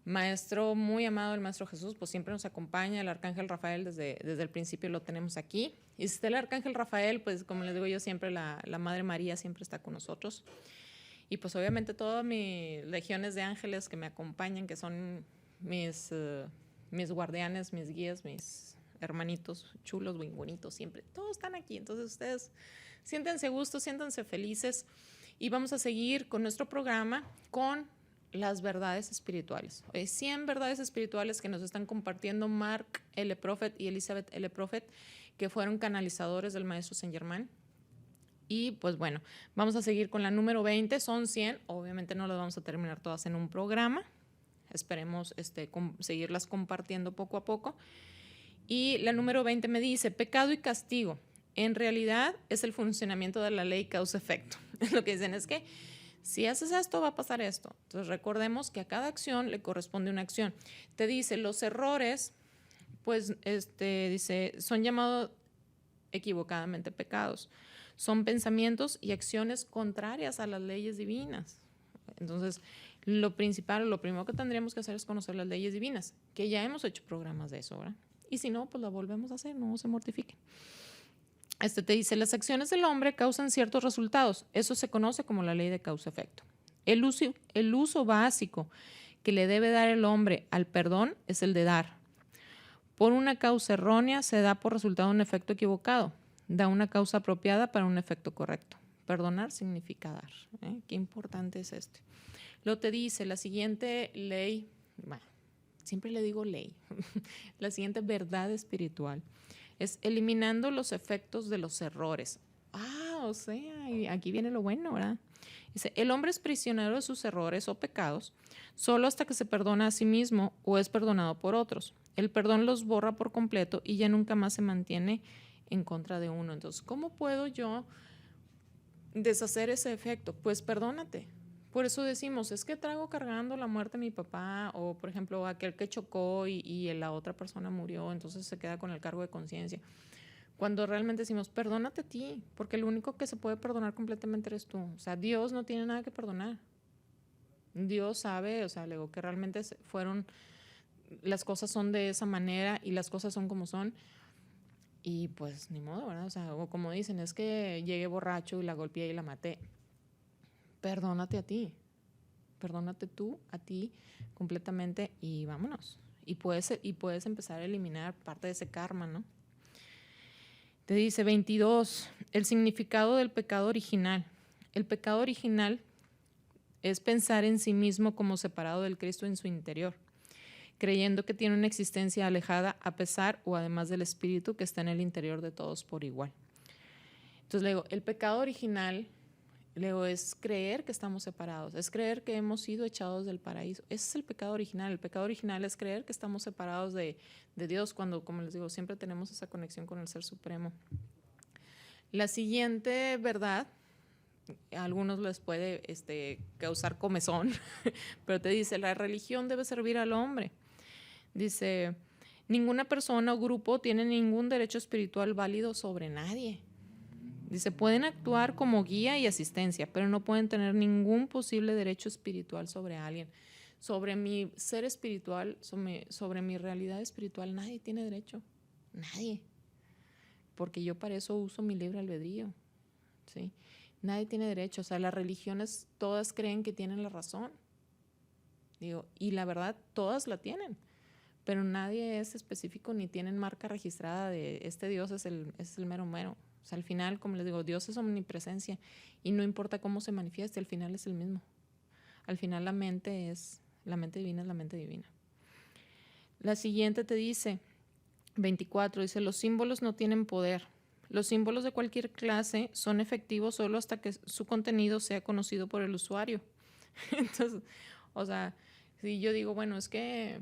maestro muy amado, el maestro Jesús, pues siempre nos acompaña. El arcángel Rafael desde el principio lo tenemos aquí. Y si está el arcángel Rafael, pues como les digo yo siempre, la Madre María siempre está con nosotros. Y pues obviamente todas mis legiones de ángeles que me acompañan, que son mis guardianes, mis guías, mis hermanitos chulos, muy bonitos siempre. Todos están aquí. Entonces ustedes siéntense gustos, siéntense felices. Y vamos a seguir con nuestro programa con las verdades espirituales. 100 verdades espirituales que nos están compartiendo Mark L. Prophet y Elizabeth L. Prophet, que fueron canalizadores del maestro Saint Germain. Y pues bueno, vamos a seguir con la número 20, son 100, obviamente no las vamos a terminar todas en un programa, esperemos seguirlas compartiendo poco a poco. Y la número 20 me dice, pecado y castigo, en realidad es el funcionamiento de la ley causa-efecto. Lo que dicen es que si haces esto, va a pasar esto. Entonces recordemos que a cada acción le corresponde una acción. Te dice, los errores, pues dice, son llamados equivocadamente pecados. Son pensamientos y acciones contrarias a las leyes divinas. Entonces, lo primero que tendríamos que hacer es conocer las leyes divinas, que ya hemos hecho programas de eso, ¿verdad? Y si no, pues la volvemos a hacer, no se mortifiquen. Te dice, las acciones del hombre causan ciertos resultados. Eso se conoce como la ley de causa-efecto. El uso básico que le debe dar el hombre al perdón es el de dar. Por una causa errónea se da por resultado un efecto equivocado. Da una causa apropiada para un efecto correcto. Perdonar significa dar. Qué importante es Luego te dice la siguiente ley, bueno, siempre le digo ley, la siguiente verdad espiritual es eliminando los efectos de los errores. O sea, y aquí viene lo bueno, ¿verdad? Dice, el hombre es prisionero de sus errores o pecados solo hasta que se perdona a sí mismo o es perdonado por otros. El perdón los borra por completo y ya nunca más se mantiene en contra de uno. Entonces, ¿cómo puedo yo deshacer ese efecto? Pues perdónate. Por eso decimos, es que traigo cargando la muerte de mi papá, o por ejemplo, aquel que chocó y la otra persona murió, entonces se queda con el cargo de conciencia. Cuando realmente decimos, perdónate a ti, porque el único que se puede perdonar completamente eres tú. O sea, Dios no tiene nada que perdonar. Dios sabe, o sea, le digo que realmente las cosas son de esa manera y las cosas son como son. Y pues ni modo, ¿verdad? O sea, o como dicen, es que llegué borracho y la golpeé y la maté. Perdónate a ti. Perdónate tú a ti completamente y vámonos. Y puedes empezar a eliminar parte de ese karma, ¿no? Te dice 22, el significado del pecado original. El pecado original es pensar en sí mismo como separado del Cristo en su interior, creyendo que tiene una existencia alejada a pesar o además del espíritu que está en el interior de todos por igual. Entonces le digo, el pecado original es creer que estamos separados, es creer que hemos sido echados del paraíso. Ese es el pecado original. El pecado original es creer que estamos separados de Dios cuando, como les digo, siempre tenemos esa conexión con el Ser Supremo. La siguiente verdad, a algunos les puede causar comezón, pero te dice, la religión debe servir al hombre. Dice, ninguna persona o grupo tiene ningún derecho espiritual válido sobre nadie. Dice, pueden actuar como guía y asistencia, pero no pueden tener ningún posible derecho espiritual sobre alguien. Sobre mi ser espiritual, sobre mi realidad espiritual, nadie tiene derecho. Nadie. Porque yo para eso uso mi libre albedrío. ¿Sí? Nadie tiene derecho. O sea, las religiones todas creen que tienen la razón. Y la verdad, todas la tienen. Pero nadie es específico ni tienen marca registrada de este Dios es el mero mero. O sea, al final, como les digo, Dios es omnipresencia y no importa cómo se manifieste, al final es el mismo. Al final la mente divina es la mente divina. La siguiente te dice, 24, dice, los símbolos no tienen poder. Los símbolos de cualquier clase son efectivos solo hasta que su contenido sea conocido por el usuario. Entonces, o sea, si yo digo, bueno, es que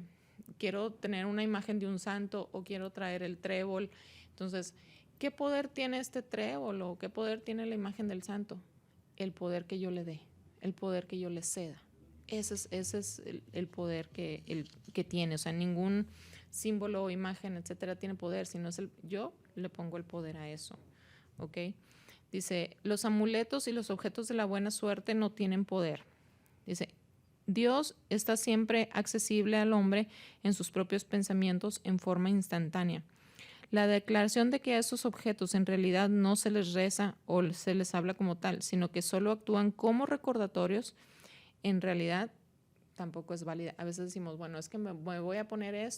quiero tener una imagen de un santo o quiero traer el trébol, entonces, ¿qué poder tiene este trébol o qué poder tiene la imagen del santo? El poder que yo le dé, el poder que yo le ceda. Ese es el poder que tiene. O sea, ningún símbolo o imagen, etcétera, tiene poder, sino yo le pongo el poder a eso. ¿Ok? Dice, los amuletos y los objetos de la buena suerte no tienen poder. Dice, Dios está siempre accesible al hombre en sus propios pensamientos en forma instantánea. La declaración de que a esos objetos en realidad no se les reza o se les habla como tal, sino que solo actúan como recordatorios, en realidad tampoco es válida. A veces decimos, bueno, es que me voy a poner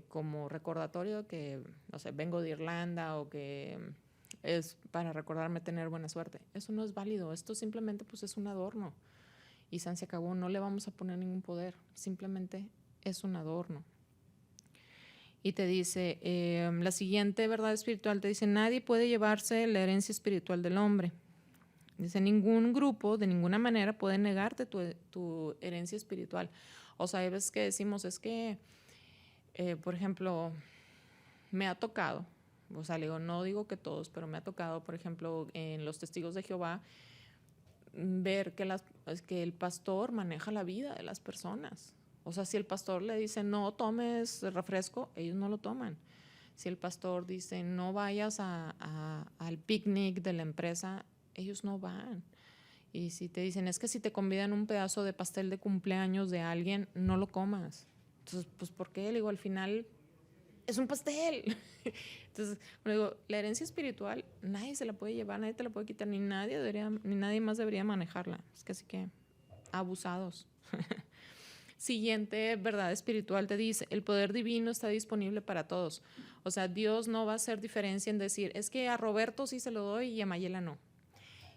como recordatorio que, no sé, vengo de Irlanda o que es para recordarme tener buena suerte. Eso no es válido. Esto simplemente pues es un adorno. Y se acabó. No le vamos a poner ningún poder. Simplemente es un adorno. Y te dice, la siguiente verdad espiritual te dice, nadie puede llevarse la herencia espiritual del hombre. Dice, ningún grupo de ninguna manera puede negarte tu herencia espiritual. O sea, hay veces que decimos, es que, por ejemplo, me ha tocado, o sea, no digo que todos, pero me ha tocado, por ejemplo, en los testigos de Jehová, ver que el pastor maneja la vida de las personas. O sea, si el pastor le dice, no tomes refresco, ellos no lo toman. Si el pastor dice, no vayas al picnic de la empresa, ellos no van. Y si te dicen, es que si te convidan un pedazo de pastel de cumpleaños de alguien, no lo comas. Entonces, pues, ¿por qué? Le digo, al final es un pastel. Entonces, bueno, digo, la herencia espiritual nadie se la puede llevar, nadie te la puede quitar, ni nadie más debería manejarla. Es que así que abusados. Siguiente verdad espiritual te dice, el poder divino está disponible para todos. O sea, Dios no va a hacer diferencia en decir, es que a Roberto sí se lo doy y a Mayela no.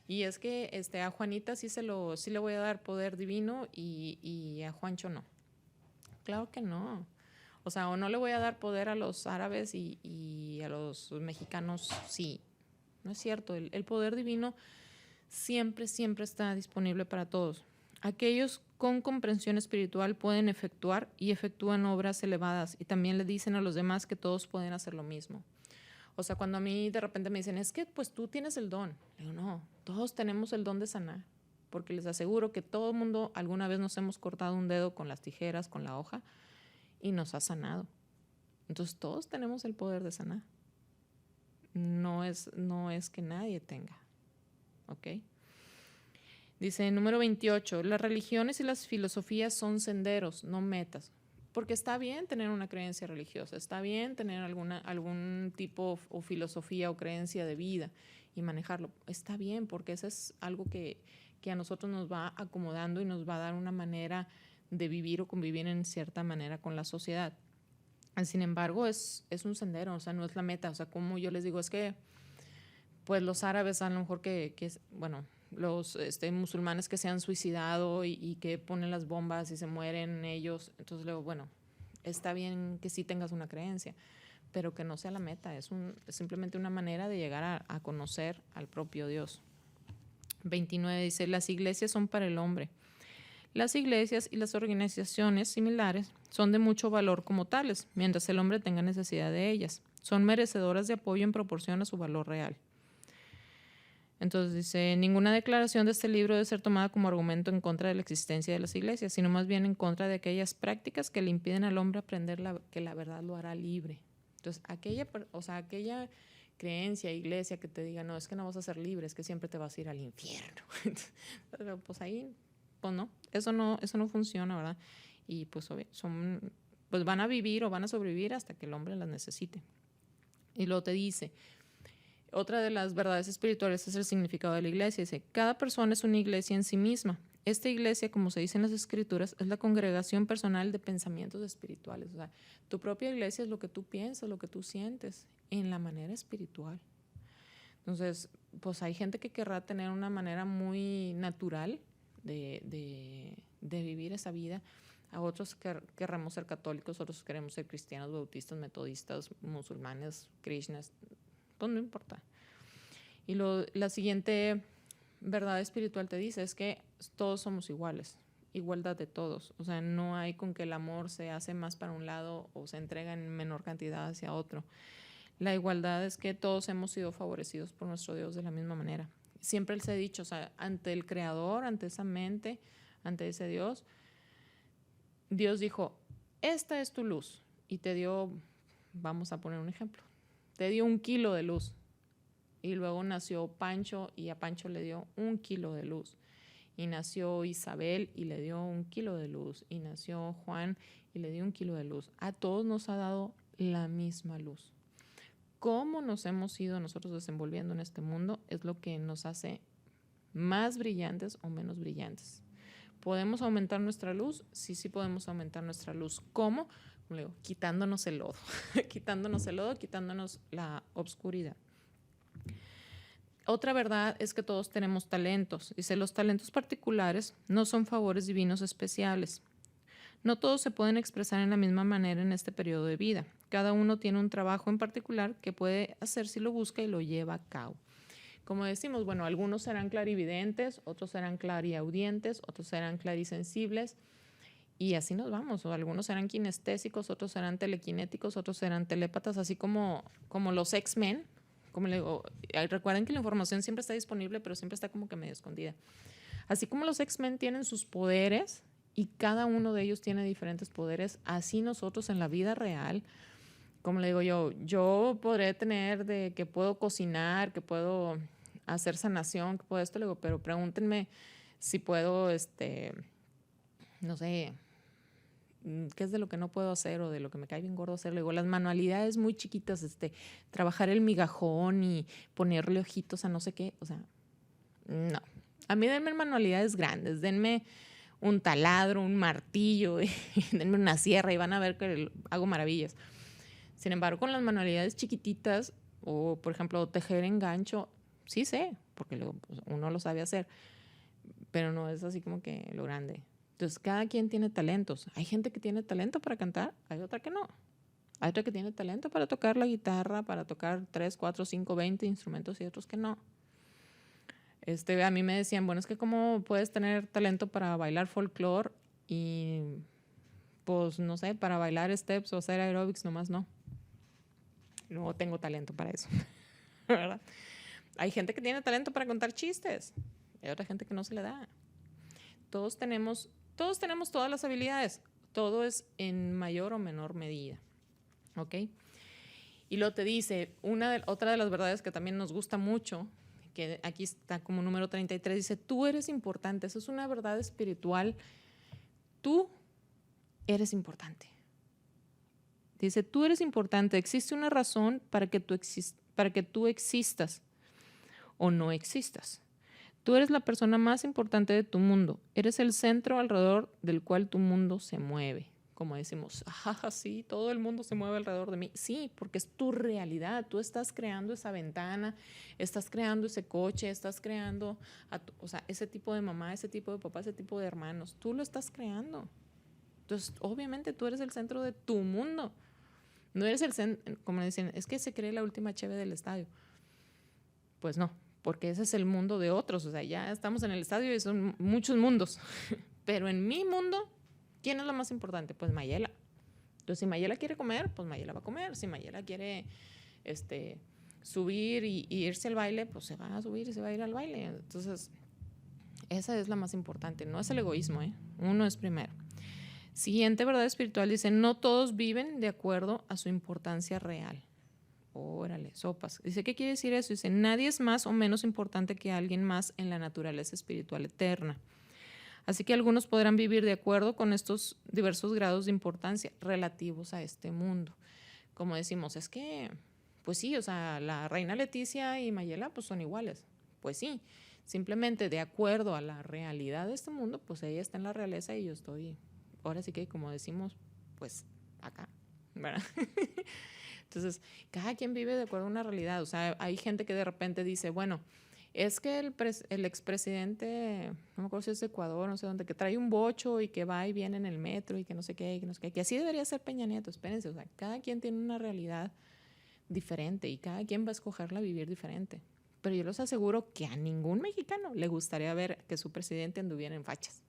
Y es que a Juanita sí le voy a dar poder divino y a Juancho no. Claro que no. O sea, o no le voy a dar poder a los árabes y a los mexicanos, sí. No es cierto. El poder divino siempre, siempre está disponible para todos. Aquellos con comprensión espiritual pueden efectuar y efectúan obras elevadas y también le dicen a los demás que todos pueden hacer lo mismo. O sea, cuando a mí de repente me dicen, es que pues tú tienes el don. Le digo, no, todos tenemos el don de sanar. Porque les aseguro que todo el mundo alguna vez nos hemos cortado un dedo con las tijeras, con la hoja, y nos ha sanado. Entonces todos tenemos el poder de sanar. No es que nadie tenga. ¿Ok? Dice, número 28, las religiones y las filosofías son senderos, no metas. Porque está bien tener una creencia religiosa, está bien tener algún tipo o filosofía o creencia de vida y manejarlo. Está bien, porque eso es algo que a nosotros nos va acomodando y nos va a dar una manera de vivir o convivir en cierta manera con la sociedad. Sin embargo, es un sendero, o sea, no es la meta. O sea, como yo les digo, es que pues los árabes a lo mejor los musulmanes que se han suicidado y que ponen las bombas y se mueren ellos. Entonces luego, bueno, está bien que sí tengas una creencia, pero que no sea la meta. Es simplemente una manera de llegar a conocer al propio Dios. 29 dice, las iglesias son para el hombre. Las iglesias y las organizaciones similares son de mucho valor como tales, mientras el hombre tenga necesidad de ellas. Son merecedoras de apoyo en proporción a su valor real. Entonces dice, ninguna declaración de este libro debe ser tomada como argumento en contra de la existencia de las iglesias, sino más bien en contra de aquellas prácticas que le impiden al hombre aprender que la verdad lo hará libre. Entonces, aquella creencia, iglesia que te diga, no, es que no vas a ser libre, es que siempre te vas a ir al infierno. Pero pues ahí, pues no, eso no funciona, ¿verdad? Y pues pues van a vivir o van a sobrevivir hasta que el hombre las necesite. Y luego te dice, otra de las verdades espirituales es el significado de la iglesia. Dice, cada persona es una iglesia en sí misma. Esta iglesia, como se dice en las escrituras, es la congregación personal de pensamientos espirituales. O sea, tu propia iglesia es lo que tú piensas, lo que tú sientes, en la manera espiritual. Entonces, pues hay gente que querrá tener una manera muy natural de vivir esa vida. A otros querramos ser católicos, otros queremos ser cristianos, bautistas, metodistas, musulmanes, krishnas. Pues no importa. Y la siguiente verdad espiritual te dice es que todos somos iguales, igualdad de todos. O sea, no hay con que el amor se hace más para un lado o se entrega en menor cantidad hacia otro. La igualdad es que todos hemos sido favorecidos por nuestro Dios de la misma manera. Siempre les he dicho, o sea, ante el Creador, ante esa mente, ante ese Dios, Dios dijo, esta es tu luz. Y te dio, vamos a poner un ejemplo, te dio 1 kilo de luz. Y luego nació Pancho y a Pancho le dio 1 kilo de luz. Y nació Isabel y le dio 1 kilo de luz. Y nació Juan y le dio 1 kilo de luz. A todos nos ha dado la misma luz. Cómo nos hemos ido nosotros desenvolviendo en este mundo es lo que nos hace más brillantes o menos brillantes. ¿Podemos aumentar nuestra luz? Sí, sí podemos aumentar nuestra luz. ¿Cómo? Como le digo, quitándonos el lodo. Quitándonos el lodo, quitándonos la obscuridad. Otra verdad es que todos tenemos talentos. Dice, los talentos particulares no son favores divinos especiales. No todos se pueden expresar en la misma manera en este periodo de vida. Cada uno tiene un trabajo en particular que puede hacer si lo busca y lo lleva a cabo. Como decimos, bueno, algunos serán clarividentes, otros serán clariaudientes, otros serán clarisensibles y así nos vamos. O algunos serán kinestésicos, otros serán telequinéticos, otros serán telépatas, así como los X-Men. Como le digo, recuerden que la información siempre está disponible, pero siempre está como que medio escondida. Así como los X-Men tienen sus poderes y cada uno de ellos tiene diferentes poderes, así nosotros en la vida real, como le digo yo podré tener de que puedo cocinar, que puedo hacer sanación, que puedo esto, le digo, pero pregúntenme si puedo, no sé, qué es de lo que no puedo hacer o de lo que me cae bien gordo hacer. Le digo, las manualidades muy chiquitas, trabajar el migajón y ponerle ojitos a no sé qué, o sea, no. A mí denme manualidades grandes, denme un taladro, un martillo, y denme una sierra y van a ver que hago maravillas. Sin embargo, con las manualidades chiquititas, o por ejemplo, tejer en gancho, sí sé, porque luego, pues, uno lo sabe hacer, pero no es así como que lo grande. Entonces, cada quien tiene talentos. Hay gente que tiene talento para cantar, hay otra que no. Hay otra que tiene talento para tocar la guitarra, para tocar 3, 4, 5, 20 instrumentos y otros que no. A mí me decían, bueno, es que cómo puedes tener talento para bailar folclore y, pues, no sé, para bailar steps o hacer aeróbics, nomás no. No tengo talento para eso, ¿verdad? Hay gente que tiene talento para contar chistes. Hay otra gente que no se le da. Todos tenemos todas las habilidades. Todo es en mayor o menor medida. ¿Ok? Y luego te dice, otra de las verdades que también nos gusta mucho, que aquí está como número 33, dice, tú eres importante. Eso es una verdad espiritual. Tú eres importante. Dice, tú eres importante. Existe una razón para que tú existas o no existas. Tú eres la persona más importante de tu mundo. Eres el centro alrededor del cual tu mundo se mueve. Como decimos, sí, todo el mundo se mueve alrededor de mí. Sí, porque es tu realidad. Tú estás creando esa ventana, estás creando ese coche, estás creando ese tipo de mamá, ese tipo de papá, ese tipo de hermanos. Tú lo estás creando. Entonces, obviamente, tú eres el centro de tu mundo. No eres el centro, como dicen, es que se cree la última cheve del estadio. Pues no, porque ese es el mundo de otros. O sea, ya estamos en el estadio y son muchos mundos. Pero en mi mundo, ¿quién es la más importante? Pues Mayela. Entonces, si Mayela quiere comer, pues Mayela va a comer. Si Mayela quiere subir y irse al baile, pues se va a subir y se va a ir al baile. Entonces, esa es la más importante. No es el egoísmo, ¿eh? Uno es primero. Siguiente verdad espiritual dice, no todos viven de acuerdo a su importancia real. Órale, sopas. Dice, ¿qué quiere decir eso? Dice, nadie es más o menos importante que alguien más en la naturaleza espiritual eterna. Así que algunos podrán vivir de acuerdo con estos diversos grados de importancia relativos a este mundo. Como decimos, es que, pues sí, o sea, la reina Leticia y Mayela pues son iguales. Pues sí, simplemente de acuerdo a la realidad de este mundo, pues ella está en la realeza y yo estoy, ahora sí que como decimos, pues acá, ¿verdad? Entonces, cada quien vive de acuerdo a una realidad. O sea, hay gente que de repente dice, bueno, es que el expresidente, no me acuerdo si es de Ecuador, no sé dónde, que trae un bocho y que va y viene en el metro y que no sé qué, que así debería ser Peña Nieto. Espérense, o sea, cada quien tiene una realidad diferente y cada quien va a escogerla vivir diferente. Pero yo les aseguro que a ningún mexicano le gustaría ver que su presidente anduviera en fachas.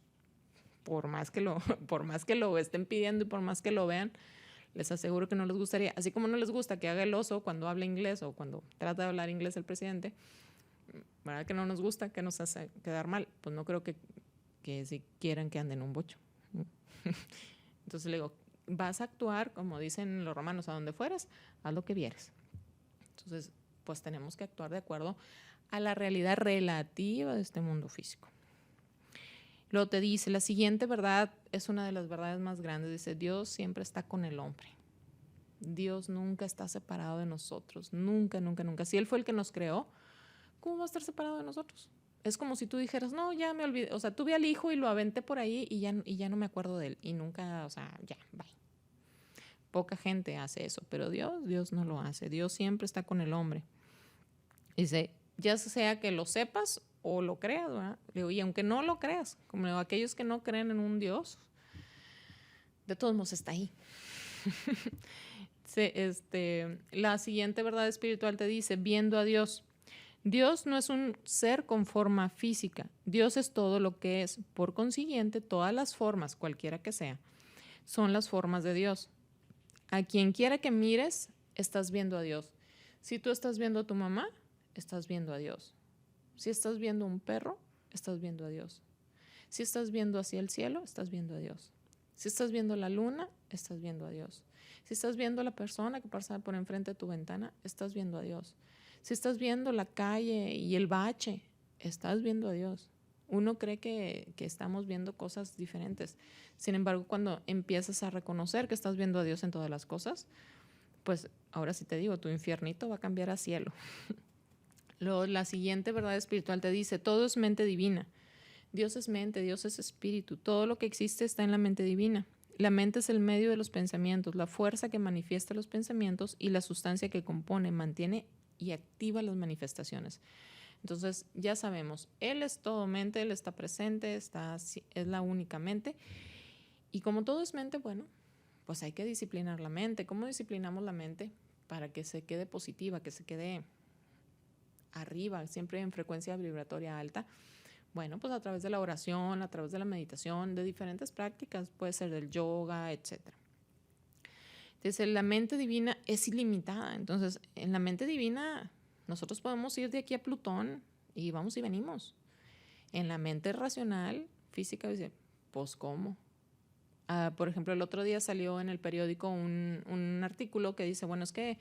Por más que lo estén pidiendo y por más que lo vean, les aseguro que no les gustaría. Así como no les gusta que haga el oso cuando habla inglés o cuando trata de hablar inglés el presidente, ¿verdad que no nos gusta, que nos hace quedar mal? Pues no creo que si quieran que anden un bocho. Entonces le digo, vas a actuar, como dicen los romanos, a donde fueras, haz lo que vieres. Entonces, pues tenemos que actuar de acuerdo a la realidad relativa de este mundo físico. Luego te dice, la siguiente verdad es una de las verdades más grandes. Dice, Dios siempre está con el hombre. Dios nunca está separado de nosotros. Nunca, nunca, nunca. Si Él fue el que nos creó, ¿cómo va a estar separado de nosotros? Es como si tú dijeras, no, ya me olvidé. O sea, tuve al hijo y lo aventé por ahí y ya no me acuerdo de él. Y nunca, o sea, ya, bye. Poca gente hace eso, pero Dios no lo hace. Dios siempre está con el hombre. Dice, ya sea que lo sepas o lo creas, ¿verdad? Le digo, y aunque no lo creas, como le digo, aquellos que no creen en un Dios, de todos modos está ahí. La siguiente verdad espiritual te dice, viendo a Dios. Dios no es un ser con forma física. Dios es todo lo que es. Por consiguiente, todas las formas, cualquiera que sea, son las formas de Dios. A quien quiera que mires, estás viendo a Dios. Si tú estás viendo a tu mamá, estás viendo a Dios. Si estás viendo a un perro, estás viendo a Dios. Si estás viendo hacia el cielo, estás viendo a Dios. Si estás viendo la luna, estás viendo a Dios. Si estás viendo a la persona que pasa por enfrente de tu ventana, estás viendo a Dios. Si estás viendo la calle y el bache, estás viendo a Dios. Uno cree que estamos viendo cosas diferentes. Sin embargo, cuando empiezas a reconocer que estás viendo a Dios en todas las cosas, pues ahora sí te digo, tu infiernito va a cambiar a cielo. Luego, la siguiente verdad espiritual te dice, todo es mente divina. Dios es mente, Dios es espíritu. Todo lo que existe está en la mente divina. La mente es el medio de los pensamientos, la fuerza que manifiesta los pensamientos y la sustancia que compone, mantiene y activa las manifestaciones. Entonces, ya sabemos, Él es todo mente, Él está presente, es la única mente. Y como todo es mente, bueno, pues hay que disciplinar la mente. ¿Cómo disciplinamos la mente? Para que se quede positiva, que se quede arriba, siempre en frecuencia vibratoria alta. Bueno, pues a través de la oración, a través de la meditación, de diferentes prácticas, puede ser del yoga, etc. Entonces, la mente divina es ilimitada. Entonces, en la mente divina, nosotros podemos ir de aquí a Plutón y vamos y venimos. En la mente racional, física, dice, pues, ¿cómo? Por ejemplo, el otro día salió en el periódico un artículo que dice, bueno, es que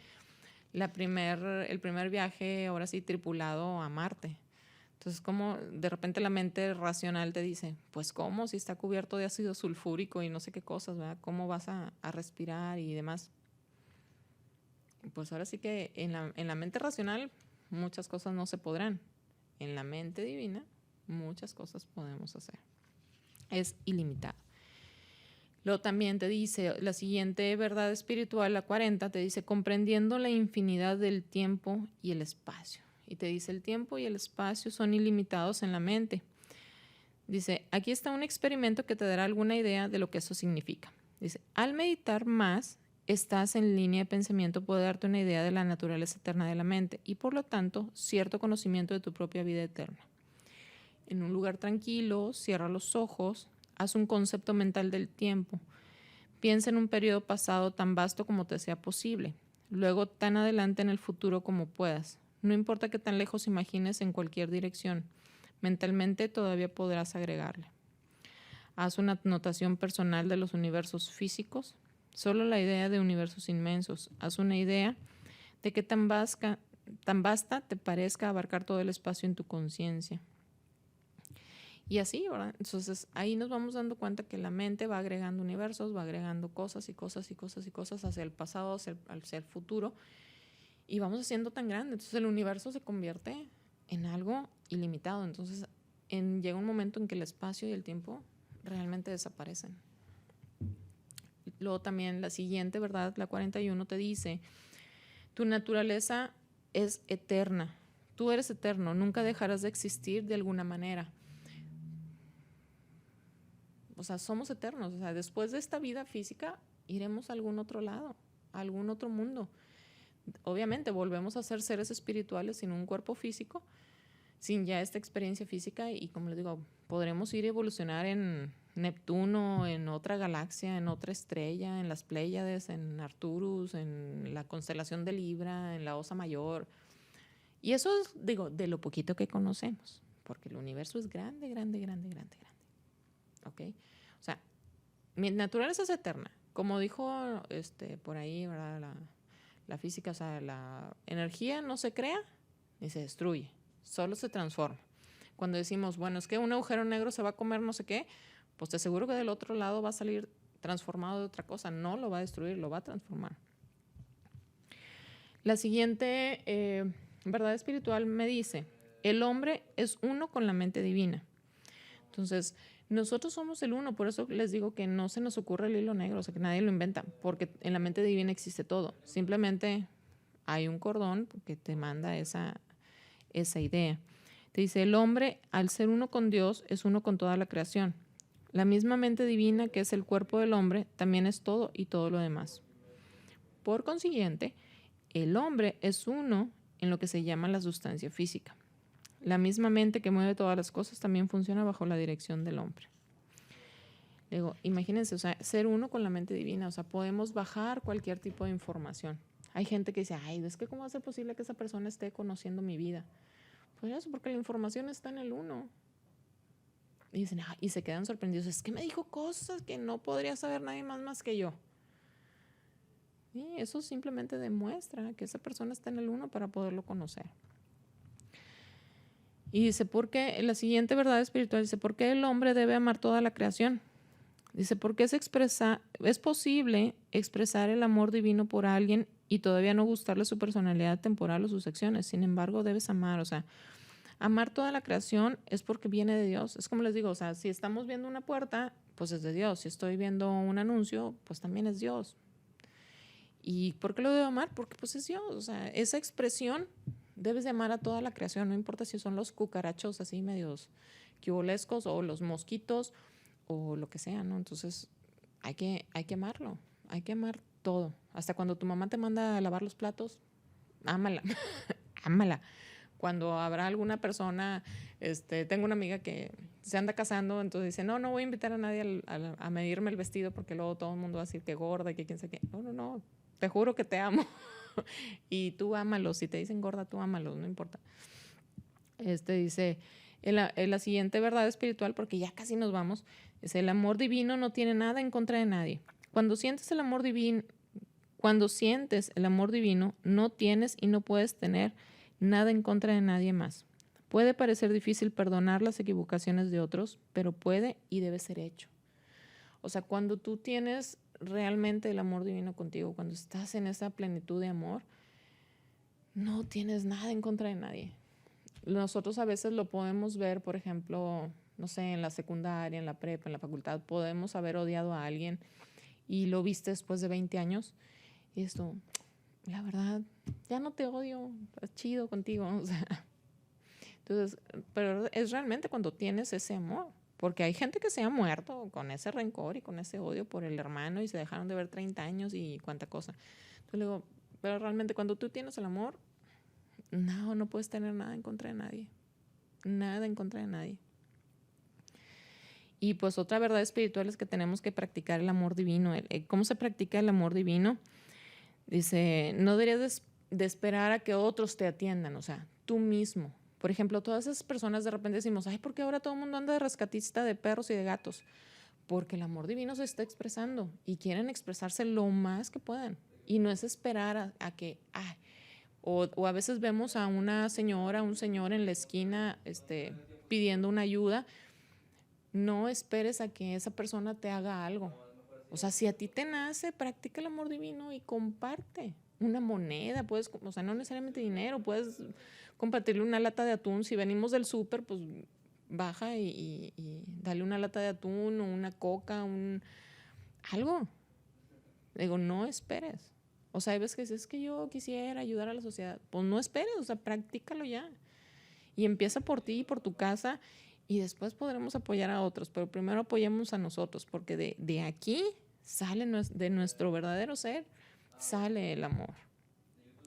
el primer viaje, ahora sí, tripulado a Marte. Entonces, como de repente la mente racional te dice, pues, ¿cómo? Si está cubierto de ácido sulfúrico y no sé qué cosas, ¿verdad? ¿Cómo vas a respirar y demás? Pues ahora sí que en la mente racional muchas cosas no se podrán. En la mente divina muchas cosas podemos hacer. Es ilimitado. Luego también te dice, la siguiente verdad espiritual, la 40, te dice, comprendiendo la infinidad del tiempo y el espacio. Y te dice, el tiempo y el espacio son ilimitados en la mente. Dice, aquí está un experimento que te dará alguna idea de lo que eso significa. Dice, al meditar más, estás en línea de pensamiento, puede darte una idea de la naturaleza eterna de la mente y, por lo tanto, cierto conocimiento de tu propia vida eterna. En un lugar tranquilo, cierra los ojos, haz un concepto mental del tiempo. Piensa en un periodo pasado tan vasto como te sea posible, luego tan adelante en el futuro como puedas. No importa qué tan lejos imagines en cualquier dirección, mentalmente todavía podrás agregarle. Haz una anotación personal de los universos físicos, solo la idea de universos inmensos. Haz una idea de qué tan vasta te parezca abarcar todo el espacio en tu conciencia. Y así, ¿verdad? Entonces ahí nos vamos dando cuenta que la mente va agregando universos, va agregando cosas y cosas y cosas y cosas hacia el pasado, hacia el futuro. Y vamos haciendo tan grande. Entonces el universo se convierte en algo ilimitado. Entonces llega un momento en que el espacio y el tiempo realmente desaparecen. Luego también la siguiente, ¿verdad? La 41 te dice, tu naturaleza es eterna. Tú eres eterno. Nunca dejarás de existir de alguna manera. O sea, somos eternos. O sea, después de esta vida física iremos a algún otro lado, a algún otro mundo. Obviamente volvemos a ser seres espirituales sin un cuerpo físico, sin ya esta experiencia física y como les digo, podremos ir a evolucionar en Neptuno, en otra galaxia, en otra estrella, en las Pléyades, en Arcturus, en la constelación de Libra, en la Osa Mayor. Y eso es, digo, de lo poquito que conocemos, porque el universo es grande, grande, grande, grande, grande. ¿Ok? O sea, mi naturaleza es eterna. Como dijo por ahí, ¿verdad? La física, o sea, la energía no se crea ni se destruye, solo se transforma. Cuando decimos, bueno, es que un agujero negro se va a comer no sé qué, pues te aseguro que del otro lado va a salir transformado de otra cosa. No lo va a destruir, lo va a transformar. La siguiente verdad espiritual me dice, el hombre es uno con la mente divina. Entonces, nosotros somos el uno, por eso les digo que no se nos ocurre el hilo negro, o sea, que nadie lo inventa, porque en la mente divina existe todo. Simplemente hay un cordón que te manda esa idea. Te dice, el hombre, al ser uno con Dios, es uno con toda la creación. La misma mente divina que es el cuerpo del hombre, también es todo y todo lo demás. Por consiguiente, el hombre es uno en lo que se llama la sustancia física. La misma mente que mueve todas las cosas también funciona bajo la dirección del hombre. Luego, imagínense, o sea, ser uno con la mente divina, o sea, podemos bajar cualquier tipo de información. Hay gente que dice, ay, es que ¿cómo va a ser posible que esa persona esté conociendo mi vida? Pues eso, porque la información está en el uno. Y dicen, y se quedan sorprendidos, es que me dijo cosas que no podría saber nadie más que yo. Y eso simplemente demuestra que esa persona está en el uno para poderlo conocer. Y dice, ¿por qué? La siguiente verdad espiritual dice, ¿por qué el hombre debe amar toda la creación? Dice, porque es posible expresar el amor divino por alguien y todavía no gustarle su personalidad temporal o sus acciones. Sin embargo, debes amar, o sea, amar toda la creación es porque viene de Dios. Es como les digo, o sea, si estamos viendo una puerta, pues es de Dios. Si estoy viendo un anuncio, pues también es Dios. ¿Y por qué lo debo amar? Porque pues es Dios. O sea, esa expresión debes de amar a toda la creación, no importa si son los cucarachos así medios quibolescos o los mosquitos o lo que sea, ¿no? Entonces hay que amarlo, hay que amar todo. Hasta cuando tu mamá te manda a lavar los platos, ámala, ámala. Cuando habrá alguna persona, tengo una amiga que se anda casando, entonces dice, no voy a invitar a nadie a medirme el vestido porque luego todo el mundo va a decir que gorda y que quién sabe qué. No, te juro que te amo. Y tú ámalos, si te dicen gorda, tú ámalos, no importa. Dice, en la siguiente verdad espiritual, porque ya casi nos vamos, es el amor divino no tiene nada en contra de nadie. Cuando sientes el amor divino, no tienes y no puedes tener nada en contra de nadie más. Puede parecer difícil perdonar las equivocaciones de otros, pero puede y debe ser hecho. O sea, cuando tú tienes realmente el amor divino contigo, cuando estás en esa plenitud de amor, no tienes nada en contra de nadie. Nosotros a veces lo podemos ver, por ejemplo, no sé, en la secundaria, en la prepa, en la facultad, podemos haber odiado a alguien y lo viste después de 20 años y esto, la verdad, ya no te odio, es chido contigo, o sea. Entonces, pero es realmente cuando tienes ese amor. Porque hay gente que se ha muerto con ese rencor y con ese odio por el hermano y se dejaron de ver 30 años y cuánta cosa. Entonces le digo, pero realmente cuando tú tienes el amor, no puedes tener nada en contra de nadie. Nada en contra de nadie. Y pues otra verdad espiritual es que tenemos que practicar el amor divino. ¿Cómo se practica el amor divino? Dice, no deberías de esperar a que otros te atiendan, o sea, tú mismo. Por ejemplo, todas esas personas de repente decimos, ay, ¿por qué ahora todo el mundo anda de rescatista de perros y de gatos? Porque el amor divino se está expresando y quieren expresarse lo más que puedan. Y no es esperar a que, o a veces vemos a una señora, un señor en la esquina pidiendo una ayuda. No esperes a que esa persona te haga algo. O sea, si a ti te nace, practica el amor divino y comparte. Una moneda, puedes, o sea, no necesariamente dinero, puedes compartirle una lata de atún. Si venimos del súper, pues baja y dale una lata de atún o una coca, algo. Digo, no esperes. O sea, hay veces que dices, es que yo quisiera ayudar a la sociedad. Pues no esperes, o sea, practícalo ya. Y empieza por ti y por tu casa y después podremos apoyar a otros. Pero primero apoyemos a nosotros, porque de aquí sale, de nuestro verdadero ser, sale el amor.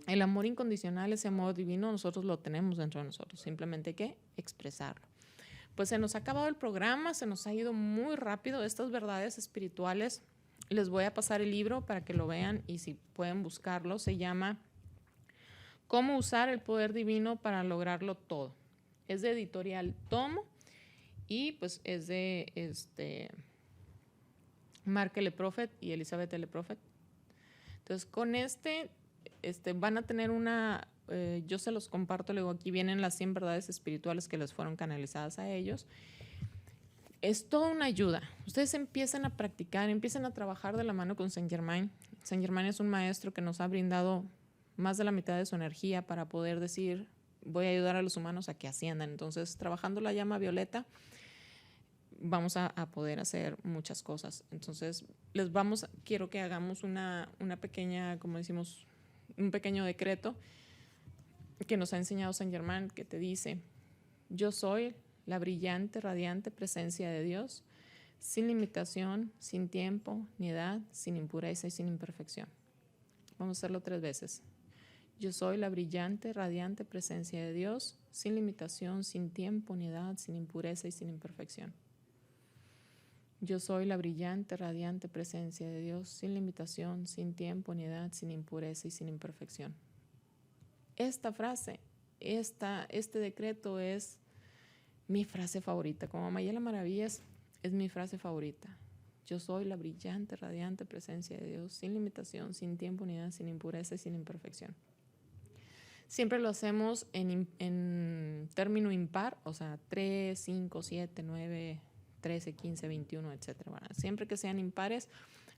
El amor incondicional, ese amor divino, nosotros lo tenemos dentro de nosotros. Simplemente hay que expresarlo. Pues se nos ha acabado el programa, se nos ha ido muy rápido estas verdades espirituales. Les voy a pasar el libro para que lo vean y si pueden buscarlo. Se llama Cómo usar el poder divino para lograrlo todo. Es de Editorial Tomo y pues es de Mark L. Prophet y Elizabeth L. Prophet. Entonces, con este van a tener yo se los comparto, luego aquí vienen las 100 verdades espirituales que les fueron canalizadas a ellos. Es toda una ayuda. Ustedes empiezan a practicar, empiezan a trabajar de la mano con Saint Germain. Saint Germain es un maestro que nos ha brindado más de la mitad de su energía para poder decir, voy a ayudar a los humanos a que asciendan. Entonces, trabajando la llama violeta, vamos a poder hacer muchas cosas. Entonces, quiero que hagamos una pequeña, como decimos, un pequeño decreto que nos ha enseñado Saint Germain, que te dice, yo soy la brillante, radiante presencia de Dios, sin limitación, sin tiempo ni edad, sin impureza y sin imperfección. Vamos a hacerlo 3 veces. Yo soy la brillante, radiante presencia de Dios, sin limitación, sin tiempo ni edad, sin impureza y sin imperfección. Yo soy la brillante, radiante presencia de Dios, sin limitación, sin tiempo ni edad, sin impureza y sin imperfección. Esta frase, este decreto es mi frase favorita. Como Mayela Maravillas, es mi frase favorita. Yo soy la brillante, radiante presencia de Dios, sin limitación, sin tiempo ni edad, sin impureza y sin imperfección. Siempre lo hacemos en término impar, o sea, 3, 5, 7, 9, 13, 15, 21, etc. Bueno, siempre que sean impares,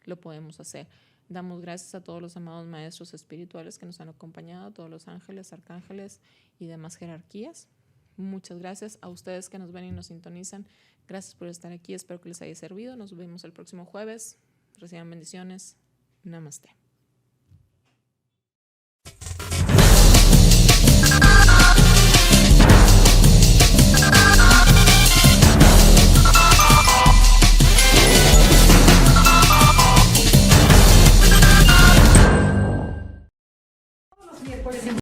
lo podemos hacer. Damos gracias a todos los amados maestros espirituales que nos han acompañado, todos los ángeles, arcángeles y demás jerarquías. Muchas gracias a ustedes que nos ven y nos sintonizan. Gracias por estar aquí. Espero que les haya servido. Nos vemos el próximo jueves. Reciban bendiciones. Namaste.